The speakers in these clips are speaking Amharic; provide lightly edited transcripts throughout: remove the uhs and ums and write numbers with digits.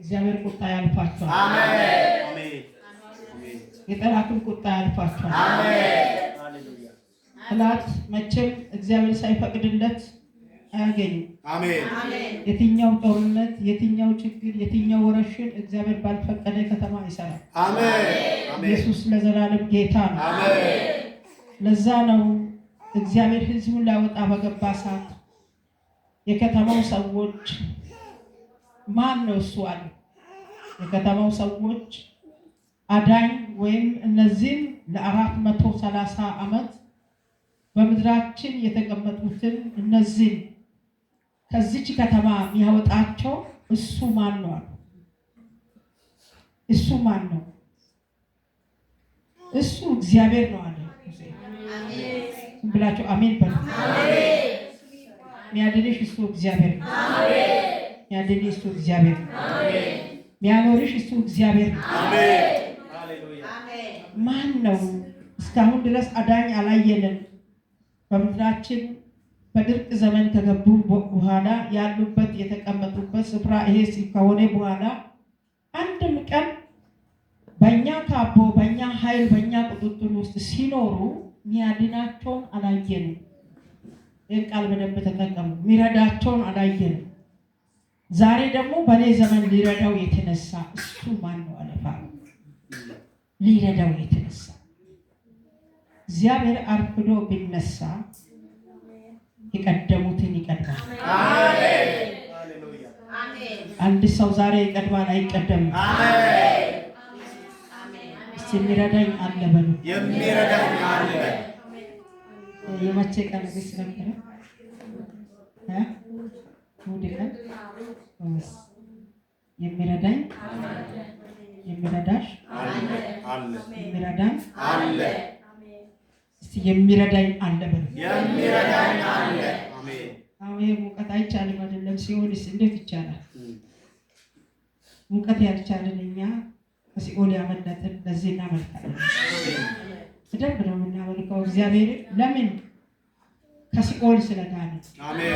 እግዚአብሔር ቁጣ ያልፋችኋል። አሜን። የጠላትን ቁጣ ያልፋችኋል። አሜን። ሃሌሉያ። ጠላት መቼም እግዚአብሔር ሳይፈቅድለት አያገኝም። አሜን። የትኛው ጦርነት፣ የትኛው ችግር፣ የትኛው ወረሽን እግዚአብሔር ባልፈቀደ ከተማ አይሰራም። አሜን። ኢየሱስ ለዘላለም ጌታ ነው። አሜን። ለዛ ነው እግዚአብሔር ሕዝቡን ሊያወጣ በገባ ሰዓት የከተማው ሰዎች ማን ነው እሱ አለ። የከተማው ሰዎች አዳኝ ወይም እነዚህም ለ430 ዓመት በምድራችን የተቀመጡትን እነዚህ ከዚች ከተማ የሚያወጣቸው እሱ ማን ነው አለ። እሱ ማን ነው? እሱ እግዚአብሔር ነው አለ። አሜን ብላችሁ አሜን በሉ። አሜን። ሚያድንሽ እሱ እግዚአብሔር ነው። አሜን። ሚያድንሽ እሱ እግዚአብሔር ነው። አሜን። ሚያኖርሽ እሱ እግዚአብሔር ነው። አሜን። ሃሌሉያ። ማን ነው? እስካሁን ድረስ አዳኝ አላየንም። በምድራችን በድርቅ ዘመን ከገቡ በኋላ ያሉበት የተቀመጡበት ስፍራ ይሄ ከሆነ በኋላ አንድም ቀን በእኛ ካቦ በእኛ ኃይል በእኛ ቁጥጥር ውስጥ ሲኖሩ ሚያድናቸውን አላየንም። ይህን ቃል በደንብ ተጠቀሙ። ሚረዳቸውን አላየንም። ዛሬ ደግሞ በእኔ ዘመን ሊረዳው የተነሳ እሱ ማን ነው አለፋ ሊረዳው የተነሳ እግዚአብሔር አርፍዶ ቢነሳ የቀደሙትን ይቀድማል። አሜን። ሃሌሉያ። አንድ ሰው ዛሬ ይቀድማል አይቀደምም? አሜን። እስቲ የሚረዳኝ አለ በሉ። የሚረዳኝ አለ። የመቼ ቀን ግስ ነበረ? እሑድ ቀን የሚረዳኝ የሚረዳሽ አለ። የሚረዳኝ አለ። እስቲ የሚረዳኝ አለ በሉ። የሚረዳኝ አለ። አሜን። አሁን ሙቀት አይቻልም አይደለም? ሲኦልስ እንዴት ይቻላል? ሙቀት ያልቻለን እኛ ከሲኦል ያመለጥን ለዚህ እናመልካለን። በደንብ ነው የምናመልከው እግዚአብሔር። ለምን? ከሲኦል ስለዳነ። አሜን።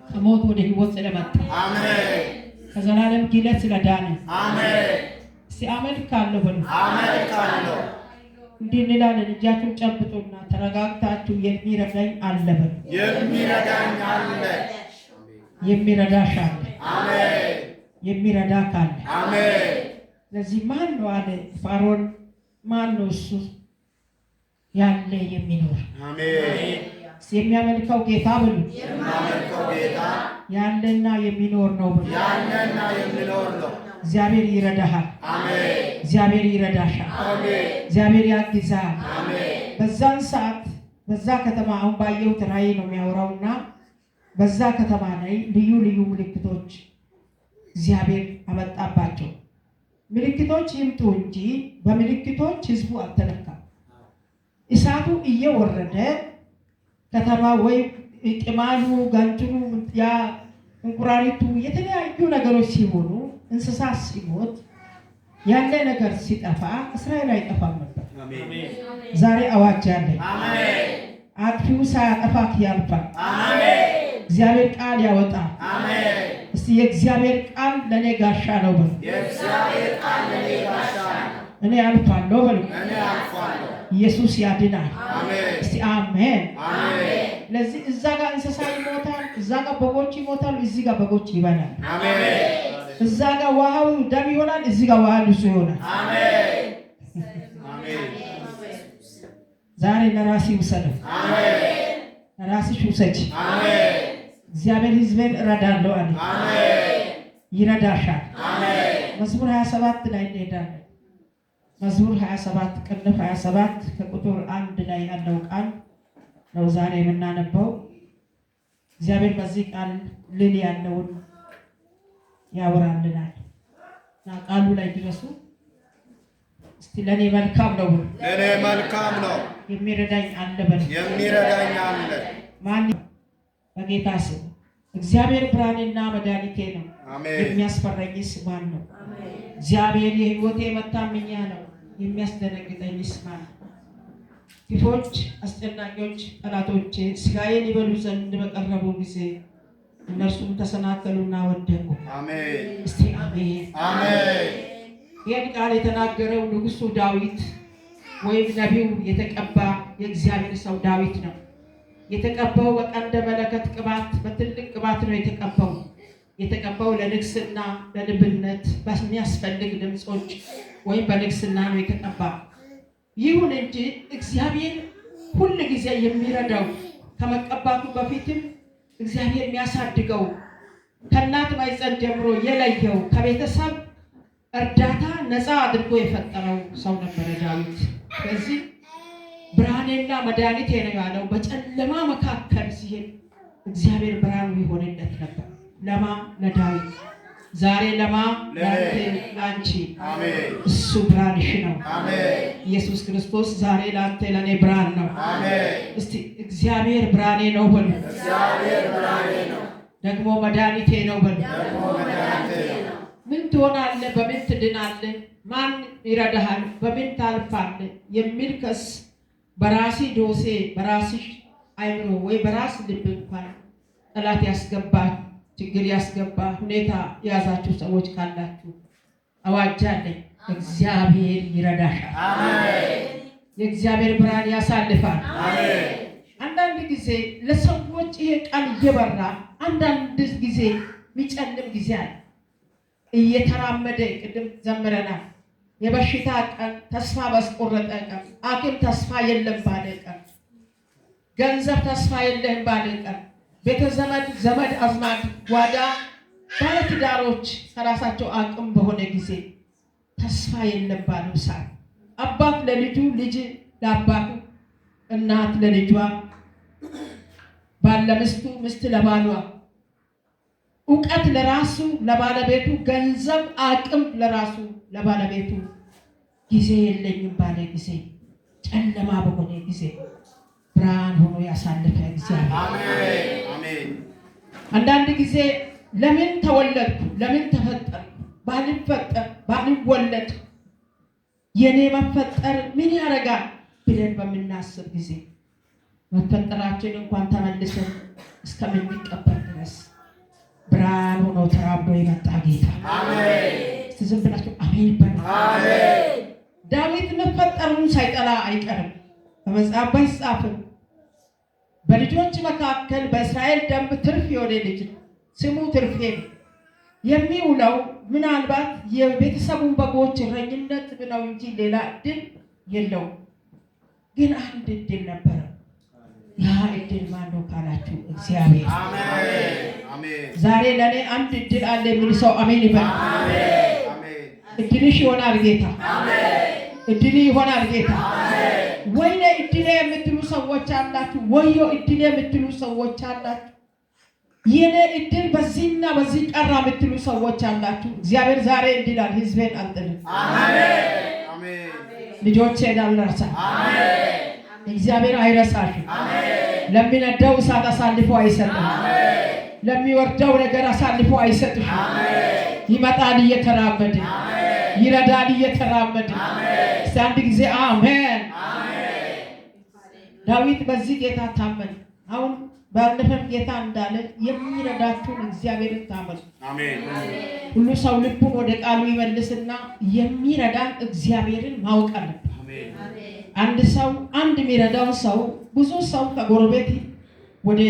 ከሞት ወደ ሕይወት ስለመጣ። አሜን። ከዘላለም ግለት ስለዳነ። አሜን። እስቲ አመልካለሁ በሉ። አመልካለሁ። እንዲህ እንላለን። እጃችሁን ጨብጡና ተረጋግታችሁ የሚረዳኝ አለ በሉ። የሚረዳኝ አለ። የሚረዳሽ አለ። አሜን። የሚረዳ ካለ አሜን። ስለዚህ ማን ነው አለ ፋሮን። ማን ነው እሱ ያለ የሚኖር? አሜን። የሚያመልከው ጌታ ብሉ። የማመልከው ጌታ ያለና የሚኖር ነው ብሉ። ያለና የሚኖር ነው። እግዚአብሔር ይረዳሃል። አሜን። እግዚአብሔር ይረዳሻል። አሜን። እግዚአብሔር ያግዛል። አሜን። በዛን ሰዓት በዛ ከተማ አሁን ባየሁት ራእይ ነው የሚያወራውና በዛ ከተማ ላይ ልዩ ልዩ ምልክቶች እግዚአብሔር አመጣባቸው። ምልክቶች ይምጡ እንጂ በምልክቶች ህዝቡ አልተነካም። እሳቱ እየወረደ ከተማ ወይ ቅማሉ ጋንትሩ ያ እንቁራሪቱ የተለያዩ ነገሮች ሲሆኑ እንስሳት ሲሞት ያለ ነገር ሲጠፋ እስራኤል አይጠፋም ነበር። አሜን። ዛሬ አዋጅ ያለ አሜን። አጥፊው ሳያጠፋት ያልፋል። አሜን። እግዚአብሔር ቃል ያወጣል። አሜን። እስቲ የእግዚአብሔር ቃል ለኔ ጋሻ ነው በሉ። የእግዚአብሔር ቃል ለኔ ጋሻ ነው። እኔ አልፋለሁ በሉ። እኔ አልፋለሁ። ኢየሱስ ያድናል። አሜን። እስቲ አሜን። አሜን። ለዚህ እዛ ጋር እንስሳ ይሞታል፣ እዛ ጋር በጎች ይሞታሉ፣ እዚህ ጋር በጎች ይበላል። አሜን። እዛ ጋር ውሃው ደም ይሆናል፣ እዚህ ጋር ውሃ ንጹህ ይሆናል። አሜን። አሜን። ዛሬ ለራሴ ውሰደው። አሜን። ለራስሽ ውሰጂ። አሜን። እግዚአብሔር ሕዝቤን እረዳለሁ አለ። አሜን። ይረዳሻል። አሜን። መዝሙር 27 ላይ እንሄዳለን። መዝሙር 27 ቅንፍ 27 ከቁጥር 1 ላይ ያለው ቃል ነው ዛሬ የምናነበው። እግዚአብሔር በዚህ ቃል ልል ያለውን ያወራልናል እና ቃሉ ላይ ድረሱ። እስቲ ለኔ መልካም ነው ብሎ ለኔ መልካም ነው። የሚረዳኝ አለ በል። የሚረዳኝ አለ። ማን? በጌታ ስም። እግዚአብሔር ብርሃኔና መድኃኒቴ ነው። አሜን። የሚያስፈራኝስ ማን ነው? እግዚአብሔር የሕይወቴ መታመኛ ነው። የሚያስደነግጠኝስ ማን ነው? ክፎች አስጨናቂዎች ጠላቶቼ ሥጋዬን ይበሉ ዘንድ በቀረቡ ጊዜ እነርሱም ተሰናከሉና ወደቁ። አሜን። እስቲ አሜን። ይህን ቃል የተናገረው ንጉሡ ዳዊት ወይም ነቢዩ የተቀባ የእግዚአብሔር ሰው ዳዊት ነው። የተቀባው በቀንደ መለከት ቅባት በትልቅ ቅባት ነው የተቀባው። የተቀባው ለንግስና ለንብነት በሚያስፈልግ ድምፆች ወይም በንግስና ነው የተቀባ። ይሁን እንጂ እግዚአብሔር ሁል ጊዜ የሚረዳው ከመቀባቱ በፊትም እግዚአብሔር የሚያሳድገው ከእናት ማኅፀን ጀምሮ የለየው ከቤተሰብ እርዳታ ነፃ አድርጎ የፈጠረው ሰው ነበረ ዳዊት። ስለዚህ ብርሃኔና መድኃኒቴ ነው ያለው በጨለማ መካከል ሲሄድ እግዚአብሔር ብርሃኑ ይሆንለት ነበር። ለማ ለዳዊት ዛሬ ለማ ለአንቺ እሱ ብርሃንሽ ነው። ኢየሱስ ክርስቶስ ዛሬ ለአንተ ለእኔ ብርሃን ነው። እስቲ እግዚአብሔር ብርሃኔ ነው በሉ። ደግሞ መድኃኒቴ ነው በሉ። ምን ትሆናለህ? በምን ትድናለህ? ማን ይረዳሃል? በምን ታልፋለህ? የሚል ከስ በራሲ ዶሴ በራስሽ አይምሮ ወይ በራስ ልብ እንኳን ጠላት ያስገባ ችግር ያስገባ ሁኔታ የያዛችሁ ሰዎች ካላችሁ አዋጅ አለኝ። እግዚአብሔር ይረዳሻል። የእግዚአብሔር ብርሃን ያሳልፋል። አንዳንድ ጊዜ ለሰዎች ይሄ ቃል እየበራ አንዳንድ ጊዜ የሚጨልም ጊዜ አለ። እየተራመደ ቅድም ዘምረናል። የበሽታ ቀን፣ ተስፋ ባስቆረጠ ቀን፣ ሐኪም ተስፋ የለም ባለ ቀን፣ ገንዘብ ተስፋ የለም ባለ ቀን፣ ቤተ ዘመድ አዝማድ ጓዳ ባለትዳሮች ከራሳቸው አቅም በሆነ ጊዜ ተስፋ የለም ባለው ሰዓት አባት ለልጁ፣ ልጅ ለአባቱ፣ እናት ለልጇ፣ ባል ለሚስቱ፣ ሚስት ለባሏ፣ እውቀት ለራሱ ለባለቤቱ፣ ገንዘብ አቅም ለራሱ ለባለቤቱ ጊዜ የለኝም ባለ ጊዜ ጨለማ በሆነ ጊዜ ብርሃን ሆኖ ያሳለፈ እግዚአብሔር። አንዳንድ ጊዜ ለምን ተወለድኩ፣ ለምን ተፈጠርኩ፣ ባልፈጠር ባልወለድ የኔ መፈጠር ምን ያደርጋል ብለን በምናስብ ጊዜ መፈጠራችን እንኳን ተመልሰን እስከምንቀበል ድረስ ብርሃን ሆኖ ተራብዶ የመጣ ጌታ። ዝም ብላችሁ አሜን በሉ። ዳዊት መፈጠሩን ሳይጠላ አይቀርም። በመጽሐፍ ባይጻፍም በልጆች መካከል በእስራኤል ደንብ ትርፍ የሆነ ልጅ ስሙ ትርፌ የሚውለው ምናልባት የቤተሰቡን በጎች እረኝነት ነው እንጂ ሌላ እድል የለውም። ግን አንድ እድል ነበረ። ያ እድል ማነው ካላችሁ እግዚአብሔር። ዛሬ ለእኔ አንድ እድል አለ የሚል ሰው አሜን ይበል። እድልሽ ይሆናል ጌታ። እድል ይሆናል ጌታ። ወይኔ እድሌ የምትሉ ሰዎች አላችሁ። ወዮ እድሌ የምትሉ ሰዎች አላችሁ። የኔ እድል በዚህና በዚህ ቀራ የምትሉ ሰዎች አላችሁ። እግዚአብሔር ዛሬ እንዲላል ሕዝቤን አልጥልም፣ ልጆቼን አልረሳም። እግዚአብሔር አይረሳሽም። ለሚነደው እሳት አሳልፎ አይሰጥም። ለሚወርደው ነገር አሳልፎ አይሰጥሽም። ይመጣል እየተራመደ፣ ይረዳል እየተራመደ። እስቲ አንድ ጊዜ አሜን። ዳዊት በዚህ ጌታ ታመን። አሁን ባለፈም ጌታ እንዳለ የሚረዳችሁን እግዚአብሔርን ታመኑ። ሁሉ ሰው ልቡን ወደ ቃሉ ይመልስና የሚረዳን እግዚአብሔርን ማወቅ አለበት። አንድ ሰው አንድ የሚረዳው ሰው ብዙ ሰው ከጎረቤት ወደ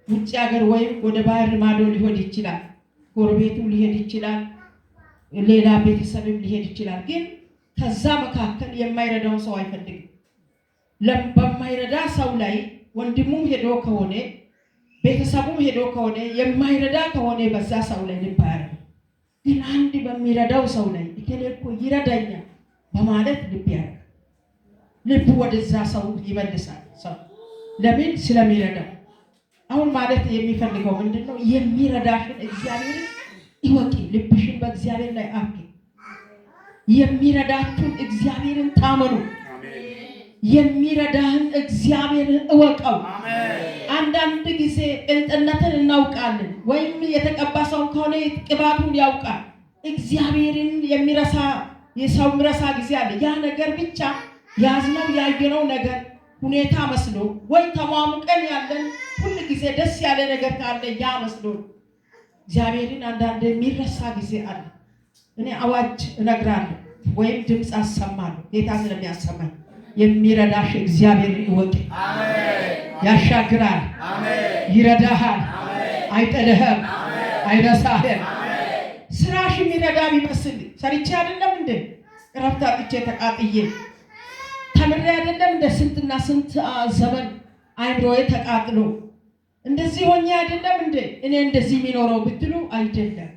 ውጭ ሀገር ወይም ወደ ባህር ማዶ ሊሆን ይችላል። ጎረቤቱ ሊሄድ ይችላል። ሌላ ቤተሰብም ሊሄድ ይችላል። ግን ከዛ መካከል የማይረዳውን ሰው አይፈልግም። በማይረዳ ሰው ላይ ወንድሙም ሄዶ ከሆነ ቤተሰቡም ሄዶ ከሆነ የማይረዳ ከሆነ በዛ ሰው ላይ ልብ አያደርግም። ግን አንድ በሚረዳው ሰው ላይ እከሌ እኮ ይረዳኛል በማለት ልብ ያደርጋል። ልቡ ወደዛ ሰው ይመልሳል። ሰው ለምን? ስለሚረዳው። አሁን ማለት የሚፈልገው ምንድነው? የሚረዳሽን እግዚአብሔርን ይወቂ። ልብሽን በእግዚአብሔር ላይ አፍቂ። የሚረዳችሁን እግዚአብሔርን ታመኑ። የሚረዳህን እግዚአብሔርን እወቀው። አንዳንድ ጊዜ ቅንጥነትን እናውቃለን፣ ወይም የተቀባ ሰው ከሆነ ቅባቱን ያውቃል። እግዚአብሔርን የሚረሳ የሰው የሚረሳ ጊዜ አለ። ያ ነገር ብቻ ያዝነው ያየነው ነገር ሁኔታ መስሎ ወይ ተሟሙቀን ያለን ሁሉ ጊዜ ደስ ያለ ነገር ካለ ያ መስሎ እግዚአብሔርን አንዳንድ የሚረሳ ጊዜ አለ። እኔ አዋጅ እነግራለሁ ወይም ድምፅ አሰማለሁ። ጌታ ስለሚያሰማኝ የሚረዳሽ እግዚአብሔር ይወቅ። ያሻግራል፣ ይረዳሃል፣ አይጥልህም፣ አይረሳህም። ስራሽ የሚረዳ ቢመስል ሰርቼ አይደለም እንደ እረፍት አጥቼ ተቃጥዬ ተምሬ አይደለም እንደ ስንትና ስንት ዘመን አይምሮዬ ተቃጥሎ እንደዚህ ሆኜ አይደለም እንደ እኔ እንደዚህ የሚኖረው ብትሉ አይደለም።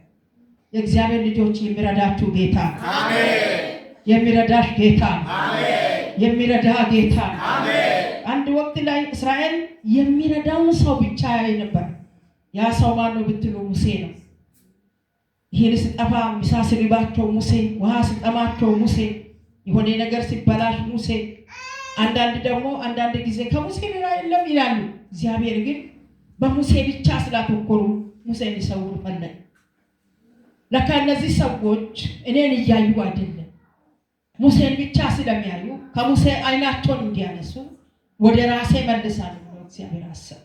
የእግዚአብሔር ልጆች የሚረዳችሁ ጌታ አሜን። የሚረዳሽ ጌታ አሜን። የሚረዳ ጌታ አሜን። አንድ ወቅት ላይ እስራኤል የሚረዳውን ሰው ብቻ ያይ ነበር። ያ ሰው ማን ነው ብትሉ ሙሴ ነው። ይሄን ሲጠፋ ምሳ ሲርባቸው ሙሴ፣ ውሃ ሲጠማቸው ሙሴ፣ የሆነ ነገር ሲበላሽ ሙሴ፣ አንዳንድ ጊዜ ከሙሴ ሌላ የለም ይላሉ። እግዚአብሔር ግን በሙሴ ብቻ ስላተኮሩ ሙሴን ሊሰውሩ ፈለገ። ለካ እነዚህ ሰዎች እኔን እያዩ አይደለም ሙሴን ብቻ ስለሚያዩ ከሙሴ አይናቸውን እንዲያነሱ ወደ ራሴ መልሳለሁ ብሎ እግዚአብሔር አሰበ።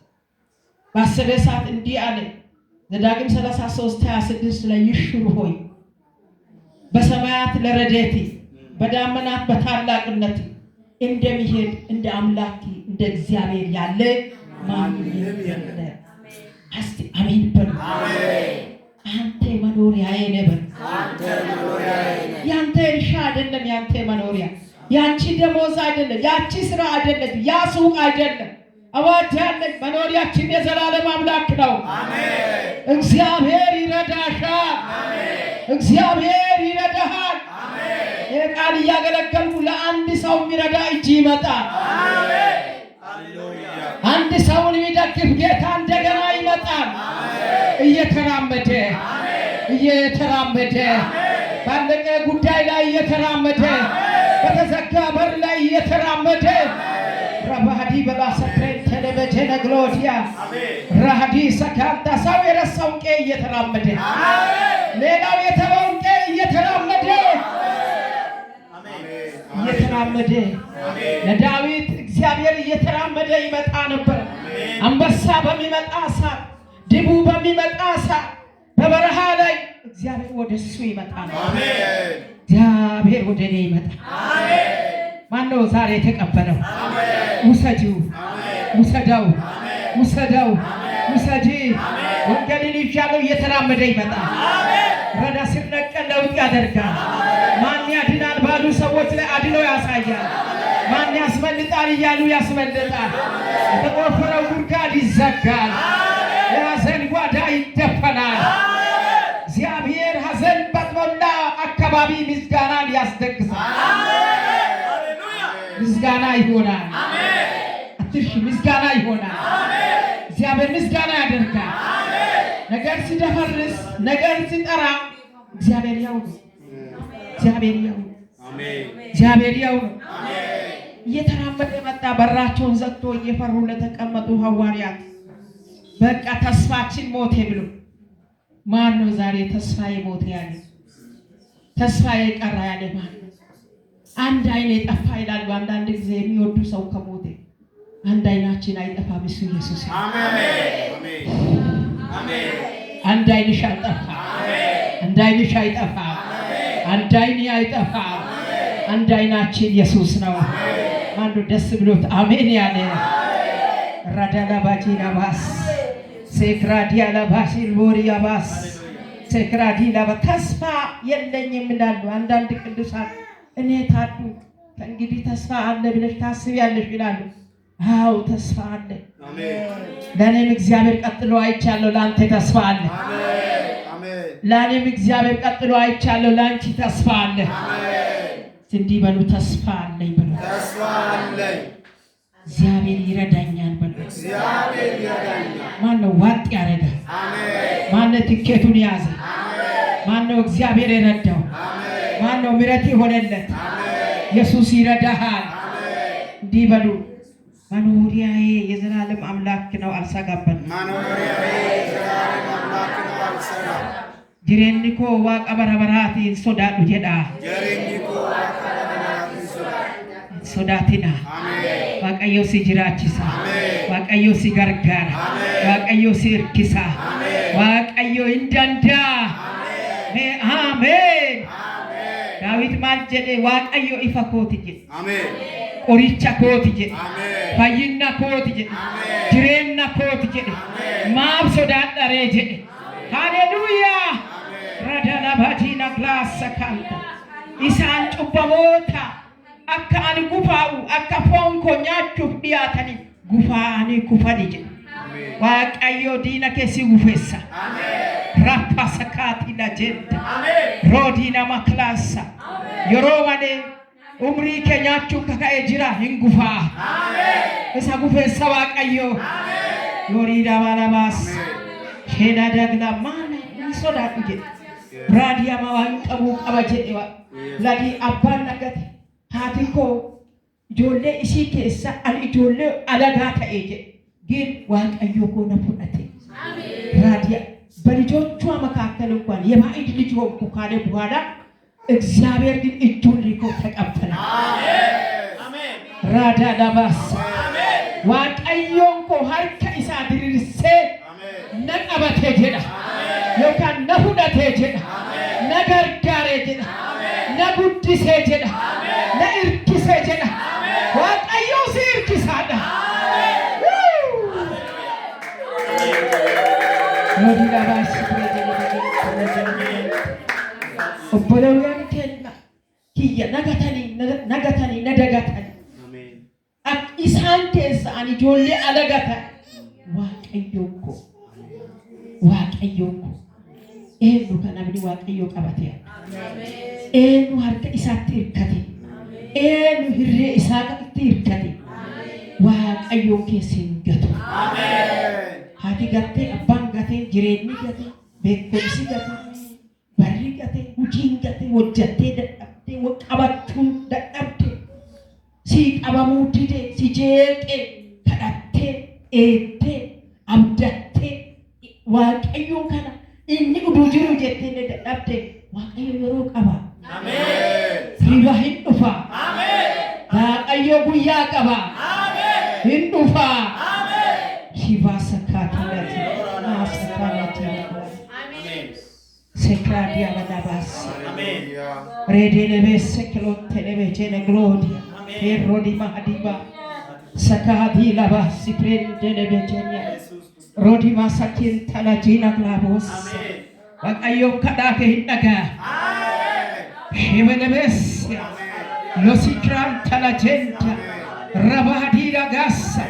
ባሰበ ሰዓት እንዲህ አለ። ዘዳግም 33:26 ላይ ይሽሩ ሆይ በሰማያት ለረድኤቴ በዳመናት በታላቅነት እንደሚሄድ እንደ አምላኬ እንደ እግዚአብሔር ያለ ማንም የለም። እስቲ አሜን በሉ። አንተ መኖሪያዬ ነህ። ያንተ እርሻ አይደለም ያንተ መኖሪያ፣ ያንቺ ደሞዝ አይደለም፣ ያንቺ ስራ አይደለም፣ ያ ሱቅ አይደለም። አዋጅ ያለኝ መኖሪያችን የዘላለም አምላክ ነው። አሜን። እግዚአብሔር ይረዳሻል። አሜን። እግዚአብሔር ይረዳሃል። አሜን። የቃል እያገለገልኩ ለአንድ ሰው የሚረዳ እጅ ይመጣል። አሜን። አንድ ሰውን የሚደግፍ ጌታ እንደገና ይመጣል። እየተራመደ ባለቀ ጉዳይ ላይ እየተራመደ በተዘጋ በር ላይ እየተራመደ ረባዲ በላሰፕሬን ተለበጀ ነግሎዲያ ራዲ ሰካንታ ሰው የረሳው ቄ እየተራመደ ሌላው የተባው ቄ እየተራመደ ለዳዊት እግዚአብሔር እየተራመደ ይመጣ ነበር። አንበሳ በሚመጣ ሰዓት፣ ድቡ በሚመጣ ሰዓት በበረሃ ላይ እግዚአብሔር ወደሱ ይመጣ ነበር። አሜን። እግዚአብሔር ወደ እኔ ይመጣ። አሜን። ማነው ዛሬ የተቀበለው? አሜን። ውሰጂው፣ ውሰደው፣ ውሰደው፣ ውሰጂ። ወንጌልን ይዣለሁ እየተራመደ ይመጣል። ረዳ ሲነቀል ለውጥ ያደርጋል። ማን ያድናል ባሉ ሰዎች ላይ አድኖ ያሳያል። ማን ያስመልጣል እያሉ ያስመልጣል። የተቆፈረው ጉድጓድ ይዘጋል። የሐዘን ጓዳ ይደፈናል። እግዚአብሔር ሐዘን በሞላ አካባቢ ምስጋናን ያስደግሳል። ምስጋና ይሆናል። አትርሺ፣ ምስጋና ይሆናል። እግዚአብሔር ምስጋና ያደርጋል። ነገር ሲደፈርስ፣ ነገር ሲጠራ እግዚአብሔር ያው ነው። እግዚአብሔር ያው ነው። እየተራመደ መጣ። በራቸውን ዘግቶ እየፈሩ ለተቀመጡ ሐዋርያት በቃ ተስፋችን ሞቴ ብሎ ማን ነው ዛሬ ተስፋዬ ሞቴ ያለ? ተስፋዬ ቀራ ያለ ማን ነው? አንድ አይኔ ጠፋ ይላሉ። አንዳንድ ጊዜ የሚወዱ ሰው ከሞቴ አንድ አይናችን አይጠፋም። እሱ ኢየሱስ አሜን። አንድ አይንሽ አይጠፋ፣ አንድ አይንሽ አይጠፋ፣ አንድ አይኔ አይጠፋ። አንድ አይናችን ኢየሱስ ነው። ማን ነው ደስ ብሎት አሜን ያለ? ራዳላ ባጂና ባስ ሴክራዲያ ለባሲል ቦሪያ ባስ ሴክራዲ ለባ ተስፋ የለኝም ይላሉ አንዳንድ ቅዱሳን። እኔ ታዱ እንግዲህ ተስፋ አለ ብለሽ ታስቢያለሽ ይላሉ። አዎ ተስፋ አለ። ለእኔም እግዚአብሔር ቀጥሎ አይቻለሁ። ለአንተ ተስፋ አለ። ለእኔም እግዚአብሔር ቀጥሎ አይቻለሁ። ለአንቺ ተስፋ አለ። እንዲህ በሉ፣ ተስፋ አለኝ በሉ። ተስፋ አለኝ፣ እግዚአብሔር ይረዳኛል በሉ። እግዚአብሔር ይረዳኛል። ማን ነው ዋጥ ያረጋ? አሜን። ማን ነው ትኬቱን ያዘ? አሜን። ማን ነው እግዚአብሔር የረዳው? አሜን። ማን ነው ምሕረት የሆነለት? አሜን። ኢየሱስ ይረዳሃል። አሜን። እንዲህ በሉ፣ መኖሪያዬ የዘላለም አምላክ ነው አልሰጋበት። መኖሪያዬ የዘላለም አምላክ ነው አልሰጋበት። ጅሬኒኮ ዋቀ በረበራቲ ሶዳዱ ጀዳ ጅሬኒኮ ዋቀ በረበራቲ ሶዳቲና waaqayyo si jiraachisa, waaqayyo si gargaara, waaqayyo si hirkisa, waaqayyo hin danda'a. Ameen. Daawit maal jedhee Waaqayyo ifa kooti jedhe. Ameen. Qoricha kooti jedhe. Ameen. Fayyina kooti jedhe. Ameen. Jireenya kooti jedhe. Ameen. Maaf sodaadharee jedhe. Haleluuyaa. Radala batina glaasa kanta. Isaan cubbamoota akka ani gufaa'u akka foon koo nyaachuuf dhiyaatanii gufaa'anii kufani jedhe. Waaqayyo diina keessi gufeessa. Rappa sakaati la jenda. Rodina maklasa. Yeroo malee umrii kee nyaachuuf kaka'ee jira hin gufaa. Isa gufeessa Waaqayyo. Yorii dabalabaas. Sheda dagla maana hin sodaadhu jedhe. Raadiyaa waan qabu qaba jedhe ladi abbaan nagate haati koo ijoollee ishii keessa ani ijoollee alagaa ta'e jedhe ግን Waaqayyo koo na fudhate raadiyaa በልጆቿ መካከል እንኳን የማዕድ ልጅ ሆንኩ ካለ በኋላ እግዚአብሔር ግን እጁን ልኮ ተቀበለ። አሜን ራዳ ዳባስ Waaqayyoon koo harka isaa diriirsee na qabatee jedha yookaan na fudhatee jedha na gargaaree jedha na guddisee jedha na irkisee jedha Waaqayyo si irkisaadha. Obbolawwan kenna kiyya nagatanii nadagatanii isaan keessa ani ijoollee alagatan Waaqayyoon koo eenyu kan namni Waaqayyo qabatee eenyu harka isaatti hirkate eenyu hirree isaatti hirkate Waaqayyoon keessa hin gatu. Haati gattee abbaan gatee jireenyi gatee beekumsi gatee barri gatee hojiin gatee hojjattee dadhabdee qabachuun dadhabdee si qabamuu didee si jeeqee kadhattee eeddee abdattee Waaqayyoon kana inni uduu jiru jettee dadhabdee Waaqayyo yeroo qaba. Ameen. Riba hin dhufa. Ameen. Waaqayyo guyyaa qaba. Ameen. Hin dhufa. Ameen. Riba sakaatilati. Sakaalati. Ameen. Sekradia badabas. Ameen. Redele besse kilotte lebe jene gloria. Rodi mahadiba sakadi laba si prende lebe jene. Rodi masakin talajina glabos. Amen. Waaqayyo kadake hindaga. Amen. Shimenebes. Losikran talajenta. Rabadi lagasa.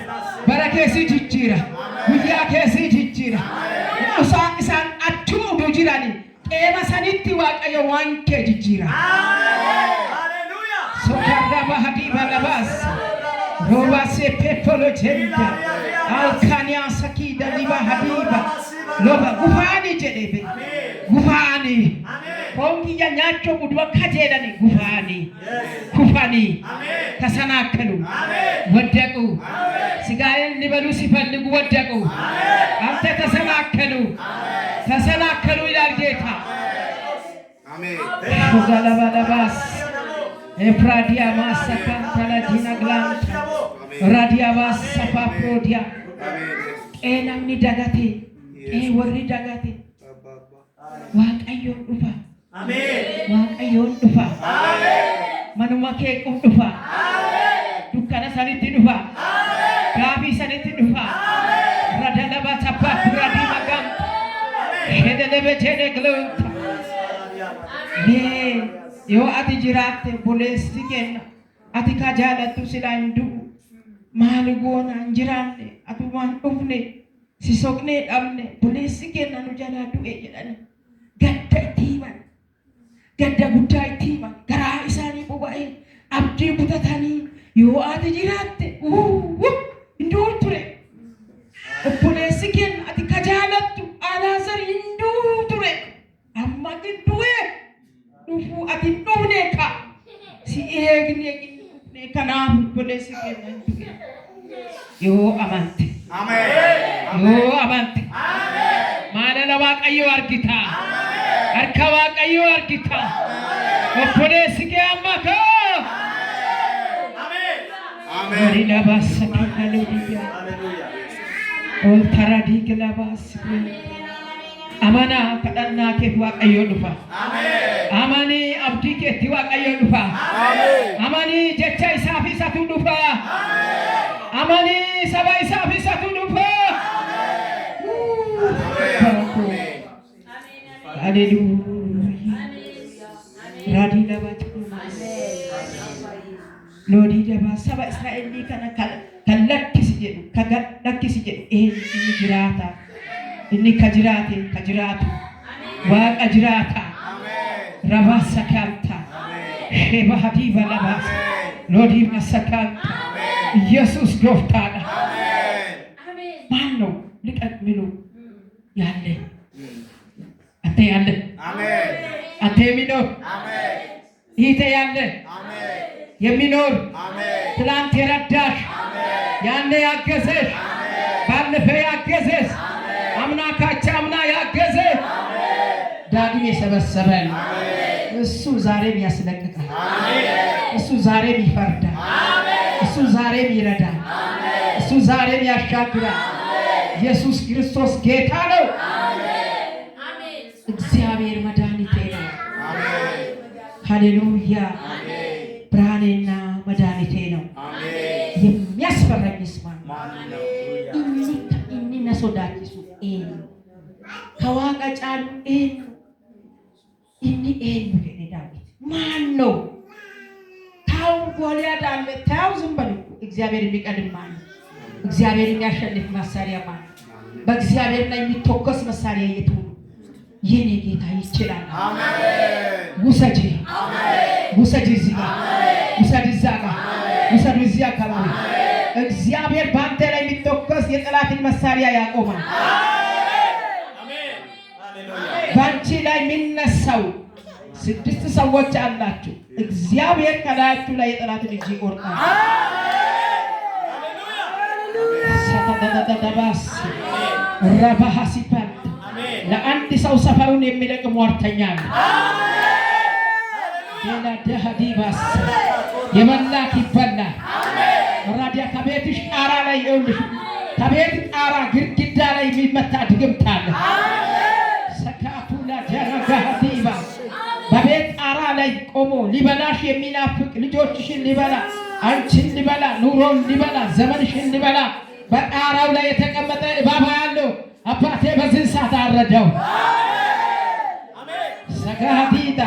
Barakesi jijjira. Guyyaa keesi jijjira. Isaan achuma utuu jirani qeema sanitti Waaqayyo waan kee jijjira. Haleluuyaa. Sokarra bahadi balabas. Roba se pepolo jenda. Alkania sakida liba hadiba. Loba gufani jedhebe. Gufani. Kongi ya nyacho mudwa kajedani gufani. Kufani. Tasanakalu. Wadaku. Sigayen libalu sifannigu wadaku. Amte tasanakalu. Tasanakalu ilal geta. Amen. Shugalabalabas. Efradia masakan taladina glanta. Radia basa prodia. Namni dagate. Warri dagate. Waaqayyoon dhufa. Amen. Waaqayyoon dhufa. Amen. Manuma kee dhufa. Amen. Dukkana sanitti dhufa. Amen. Gaafi sanitti dhufa. Amen. Radalaba tappa radi magam. Shedelebe jene glonta. Nee yoo ati jiraatte boleessi kenna ati ka jaalattu sila hin du'u maali goona hin jiraanne atumaan dhufne si soqnee dhabne boleessi kenna nu jalaa du'e jedhani gadda itti himan gadda guddaa itti himan garaa isaanii boba'ee abdii kutatanii yoo ati jiraatte hin du'u ture obboleessi kenna ati ka jaalattu Alaazar hin du'u ture amma gin du'e dhufu ati dhufne ka si eegne kanaaf boleessi kenna yoo amante. Amen. Yoo amante. Amen. Maalala Waaqayyo argita. Harka Waaqayyo argita. Obboleessi kee amma ka. Amen. Amen. Marina basa haleluya. Ol taradi gelabas. Amana kadannaa kee Waaqayyo dhufa. Amen. Amani abdii keetti waaqayyo dhufa. Amani jecha isaa fi isatu dhufa. Amani saba isaa fi isatu dhufa. Hallelujah. Radhi dabat. Lodi dabat saba Israel ni kana kalakkisi jedhu kalakkisi jedhu inni jiraata. Inni kajiraatu. Waaqa jiraata. Rabasa kanta. Sheba hadiba labasa. Lodi masakanta. Yesus gooftaadha. Maano liqat minu yaale. Ate yaale. Amen. Ate mino. Amen. Ite yaale. Amen. የሚኖር ትላንት የረዳሽ ያኔ ያገዘሽ ባለፈ ያገዘሽ አምና ካቻ አምና ያገዘ ዳግም የሰበሰበን እሱ ዛሬም ያስለቅቃል። እሱ ዛሬም ይፈርዳል። እሱ ዛሬም ይረዳል። እሱ ዛሬም ያሻግራል። ኢየሱስ ክርስቶስ ጌታ ነው። እግዚአብሔር መድኃኒቴ ነው። ሃሌሉያ። ብርሃኔና መድኃኒቴ ነው። የሚያስፈራኝስ ማን ነው? ኢኒ ነሶዳኪሱ ከዋቃ ጫሉ ኢኒ ከኔ ዳዊት ማን ነው? ታው ጎልያድ አለ። ታው ዝም በሉ። እግዚአብሔር የሚቀድም ማን ነው? እግዚአብሔር የሚያሸንፍ መሳሪያ ማን ነው? በእግዚአብሔር ላይ የሚተኮስ መሳሪያ የቱ ነው? የኔ ጌታ ይችላል። አሜን። ውሰጂ እዚህ ጋር ውሰድ፣ እዛ ጋር ውሰድ፣ እዚህ አካባቢ እግዚአብሔር በአንተ ላይ የሚተኮስ የጠላትን መሳሪያ ያቆማል። በአንቺ ላይ የሚነሳው 6 ሰዎች አላችሁ። እግዚአብሔር ከላያችሁ ላይ የጠላትን እጅ ይቆርጣል። ረባሃሲፓል ለአንድ ሰው ሰፈሩን የሚለቅ ሟርተኛ ነው። ሌላ ደሃዲባስ የመላክ ይበላል። ራዲያ ከቤትሽ ጣራ ላይ ይኸውልሽ፣ ከቤት ጣራ ግድግዳ ላይ የሚመታ ድግምት አለ። ሰካቱላ ደረጋዲባ በቤት ጣራ ላይ ቆሞ ሊበላሽ የሚናፍቅ ልጆችሽን ሊበላ፣ አንቺን ሊበላ፣ ኑሮን ሊበላ፣ ዘመንሽን ሊበላ በጣራው ላይ የተቀመጠ እባብ ያለው አባቴ በዚህ ሰዓት አረደው። ሰጋዲዳ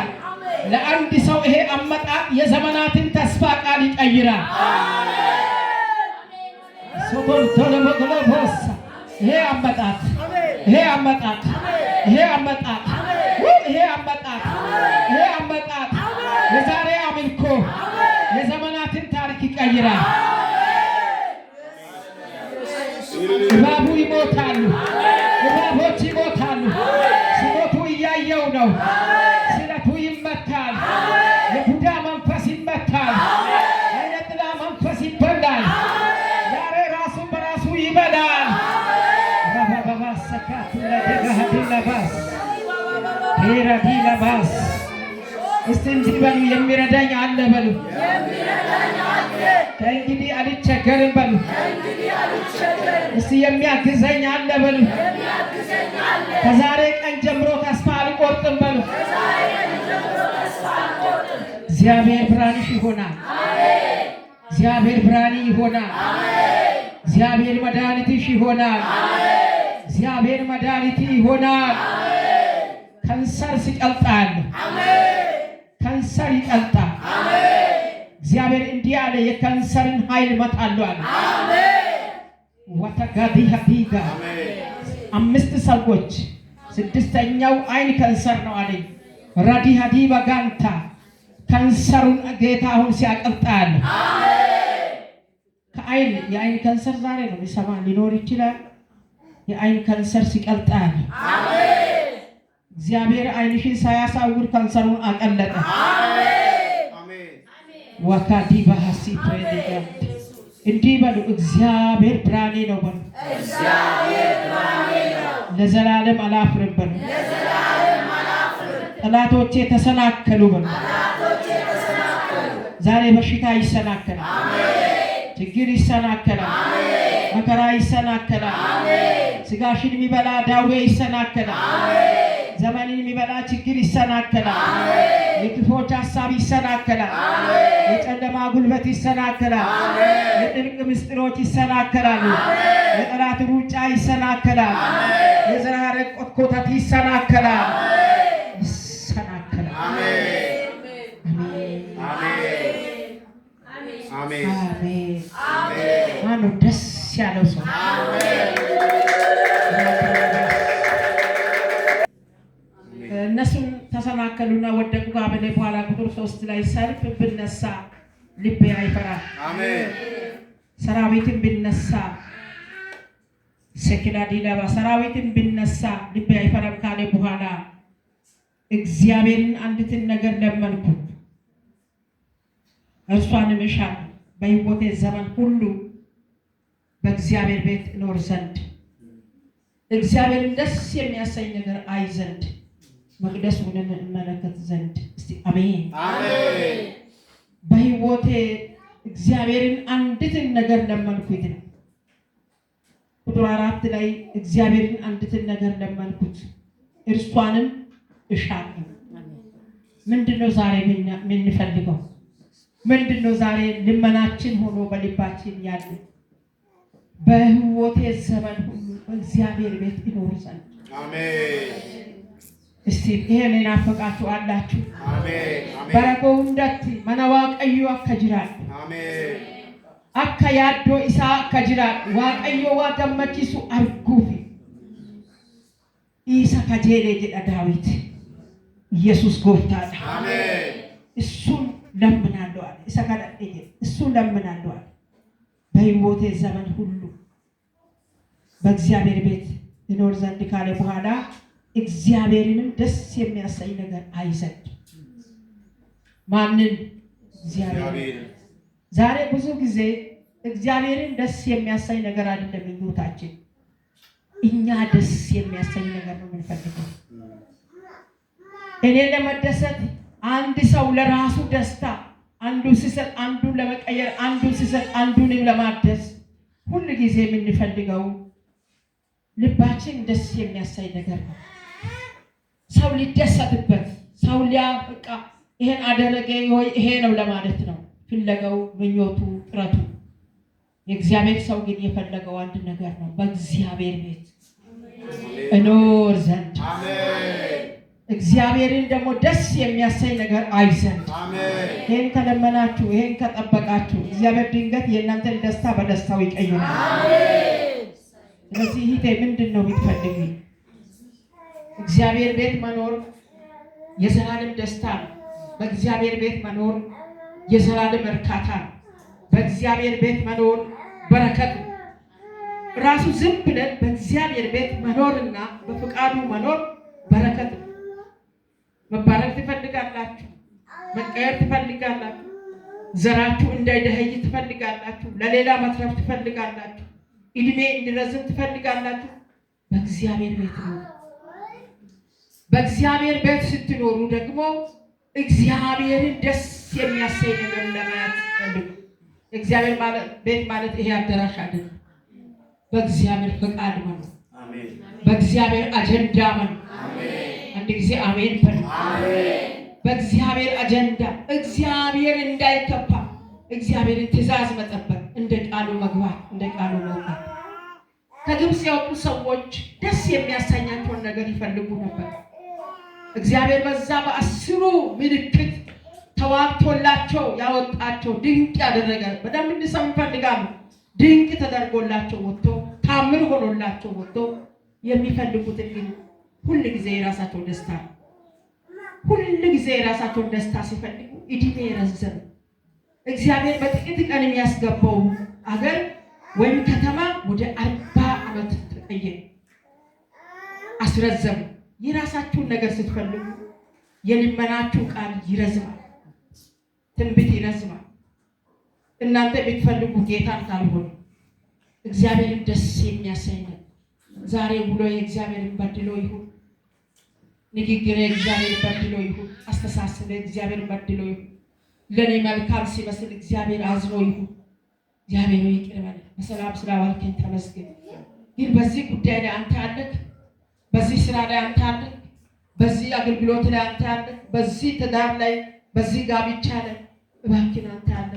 ለአንድ ሰው ይሄ አመጣጥ የዘመናትን ተስፋ ቃል ይቀይራል። ይሄ አመጣጥ የዛሬ አምልኮ የዘመናትን ታሪክ ይቀይራል። እባቡ ይሞታሉ፣ እባቦች ይሞታሉ። ሲሞቱ እያየው ነው። ስለቱ ይመታል። የቡዳ መንፈስ ይመታል። የጥላ መንፈስ ይበላል። ዛሬ ራሱ በራሱ ይበላል። ረባባሰካቱ ለደጋሃዲላባስ ሄራዲላባስ እስቲ እንዲህ በሉ፣ የሚረዳኝ አለ በሉ። ከእንግዲህ አልቸገርም በሉ። እስቲ የሚያግዘኝ አለ በሉ። ከዛሬ ቀን ጀምሮ ተስፋ አልቆርጥም በሉ። እግዚአብሔር ብርሃንሽ ይሆናል። እግዚአብሔር ብርሃን ይሆናል። እግዚአብሔር መድኃኒትሽ ይሆናል። እግዚአብሔር መድኃኒት ይሆናል። ከንሰር ሲቀልጣል፣ ከንሰር ይቀልጣል። እግዚአብሔር እንዲህ አለ፣ የካንሰርን ኃይል እመታለሁ አለ። ወተጋዲ ሀዲጋ 5 ሰዎች 6ኛው አይን ካንሰር ነው አለኝ። ራዲ ሀዲባ ጋንታ ካንሰሩን ጌታ አሁን ሲያቀልጣል። ከአይን የአይን ካንሰር ዛሬ ነው የሚሰማ ሊኖር ይችላል። የአይን ካንሰር ሲቀልጣል። እግዚአብሔር አይንሽን ሳያሳውር ካንሰሩን አቀለጠ። ወካዲ ባሐሲ ፕሬዲካም እንዲህ በሉ፣ እግዚአብሔር ብርሃኔ ነው በሉ። እግዚአብሔር ብርሃኔ ነው፣ ለዘላለም አላፍርም በሉ። ጠላቶቼ ተሰናከሉ በሉ። ዛሬ በሽታ ይሰናከላል። ችግር ይሰናከላል። መከራ ይሰናከላል። ስጋሽን የሚበላ ዳዌ ይሰናከላል። ዘመንን የሚበላ ችግር ይሰናከላል። የክፎች ሐሳብ ይሰናከላል። የጨለማ ጉልበት ይሰናከላል። የጥልቅ ምስጢሮች ይሰናከላሉ። የጠላት ሩጫ ይሰናከላል። የዘራረቅ ኮተት ይሰናከላል። ይሰናከላል። አሜን። ማነው ደስ ያለው ሰው? እነሱም ተሰናከሉና ወደቁ። ከአመሌ በኋላ ቁጥር 3 ላይ ሰልፍ ብነሳ ልቤ አይፈራም፣ ሰራዊትን ብነሳ ሰኪላዲላባ ሰራዊትን ብነሳ ልቤ አይፈራም ካለ በኋላ እግዚአብሔርን አንዲትን ነገር ለመንኩት፣ እርሷንም እሻለሁ፣ በሕይወቴ ዘመን ሁሉ በእግዚአብሔር ቤት እኖር ዘንድ፣ እግዚአብሔርን ደስ የሚያሰኝ ነገር አይ ዘንድ፣ መቅደሱን እመለከት ዘንድ። እስቲ አሜን። በሕይወቴ እግዚአብሔርን አንዲትን ነገር ለመንኩት። ቁጥር 4 ላይ እግዚአብሔርን አንዲትን ነገር ለመንኩት እርሷንም እሻለሁ። ምንድነው ዛሬ የምንፈልገው? ምንድነው ዛሬ ልመናችን ሆኖ በልባችን ያለ? በሕይወቴ ዘመን ሁሉ በእግዚአብሔር ቤት ይኖር ዘንድ። አሜን። እስቲ ይሄን ናፈቃችሁ አላችሁ? አሜን። በረከው እንደት መናዋቀዩ አከጅራል። አሜን። አከ ያዶ ኢሳ አከጅራል ዋቀዮ ዋገመቺሱ አርጉፊ ኢሳ ከጄሌ ጀዳ ዳዊት ኢየሱስ ጎፍታል። አሜን። እሱን ለምናለሁ አለ። ኢሳ ካላዴ እሱን ለምናለሁ አለ። በሕይወቴ ዘመን ሁሉ በእግዚአብሔር ቤት ይኖር ዘንድ ካለ በኋላ እግዚአብሔርንም ደስ የሚያሰኝ ነገር አይ ዘንድ። ማንን? እግዚአብሔር። ዛሬ ብዙ ጊዜ እግዚአብሔርን ደስ የሚያሰኝ ነገር አይደለም ምኞታችን፣ እኛ ደስ የሚያሰኝ ነገር ነው የምንፈልገው። እኔ ለመደሰት አንድ ሰው ለራሱ ደስታ አንዱ ሲሰጥ አንዱን ለመቀየር አንዱ ሲሰጥ አንዱንም ለማደስ ሁሉ ጊዜ የምንፈልገው ልባችን ደስ የሚያሳይ ነገር ነው። ሰው ሊደሰትበት ሰው ሊያበቃ ይሄን አደረገ ወይ ይሄ ነው ለማለት ነው ፍለጋው፣ ምኞቱ፣ ጥረቱ። የእግዚአብሔር ሰው ግን የፈለገው አንድ ነገር ነው፣ በእግዚአብሔር ቤት እኖር ዘንድ። አሜን። እግዚአብሔርን ደግሞ ደስ የሚያሳይ ነገር አይ ዘንድ። አሜን። ይሄን ከለመናችሁ ይሄን ከጠበቃችሁ እግዚአብሔር ድንገት የእናንተን ደስታ በደስታው ይቀይራል። አሜን። ስለዚህ ይሄ ምንድነው የምትፈልጉ? እግዚአብሔር ቤት መኖር የዘላለም ደስታ ነው። በእግዚአብሔር ቤት መኖር የዘላለም እርካታ ነው። በእግዚአብሔር ቤት መኖር በረከት ነው። ራሱ ዝም ብለን በእግዚአብሔር ቤት መኖርና በፍቃዱ መኖር በረከት ነው። መባረክ ትፈልጋላችሁ፣ መቀየር ትፈልጋላችሁ፣ ዘራችሁ እንዳይደኸይ ትፈልጋላችሁ፣ ለሌላ መትረፍ ትፈልጋላችሁ፣ እድሜ እንዲረዝም ትፈልጋላችሁ። በእግዚአብሔር ቤት ነው። በእግዚአብሔር ቤት ስትኖሩ ደግሞ እግዚአብሔርን ደስ የሚያሰኝ ነገር ለማየት ፈልጉ። እግዚአብሔር ቤት ማለት ይሄ አዳራሽ አይደለም። በእግዚአብሔር ፈቃድ መኖር፣ በእግዚአብሔር አጀንዳ መኖር። አንድ ጊዜ አሜን በሉ። በእግዚአብሔር አጀንዳ እግዚአብሔር እንዳይከፋ እግዚአብሔርን ትእዛዝ መጠበቅ፣ እንደ ቃሉ መግባት፣ እንደ ቃሉ መውጣት። ከግብፅ የወጡ ሰዎች ደስ የሚያሰኛቸውን ነገር ይፈልጉ ነበር። እግዚአብሔር በዛ በ10 ምልክት ተዋግቶላቸው ያወጣቸው ድንቅ ያደረገ በደንብ እንዲሰሙ ይፈልጋሉ። ድንቅ ተደርጎላቸው ወጥቶ ታምር ሆኖላቸው ወጥቶ የሚፈልጉትን ግን ሁሉ ጊዜ የራሳቸው ደስታ ሁሉ ጊዜ የራሳቸው ደስታ ሲፈልጉ እድሜ ረዘመ። እግዚአብሔር በጥቂት ቀን የሚያስገባው አገር ወይም ከተማ ወደ 40 ዓመት ተቀየረ፣ አስረዘሙ። የራሳችሁን ነገር ስትፈልጉ የልመናችሁ ቃል ይረዝማል፣ ትንቢት ይረዝማል። እናንተ የምትፈልጉ ጌታን ካልሆነ እግዚአብሔርን ደስ የሚያሰኝ ዛሬ ውሎ የእግዚአብሔርን በድሎ ይሁን፣ ንግግሬ እግዚአብሔር በድሎ ይሁን፣ አስተሳሰቤ እግዚአብሔር በድሎ ይሁን፣ ለኔ መልካም ሲመስል እግዚአብሔር አዝኖ ይሁን። እግዚአብሔር ይቅር በለኝ፣ በሰላም ስላዋልከኝ ተመስገን። ግን በዚህ ጉዳይ ላይ አንተ አለህ፣ በዚህ ስራ ላይ አንተ አለህ፣ በዚህ አገልግሎት ላይ አንተ ያለ፣ በዚህ ትዳር ላይ፣ በዚህ ጋብቻ ላይ እባክህ አንተ ያለ።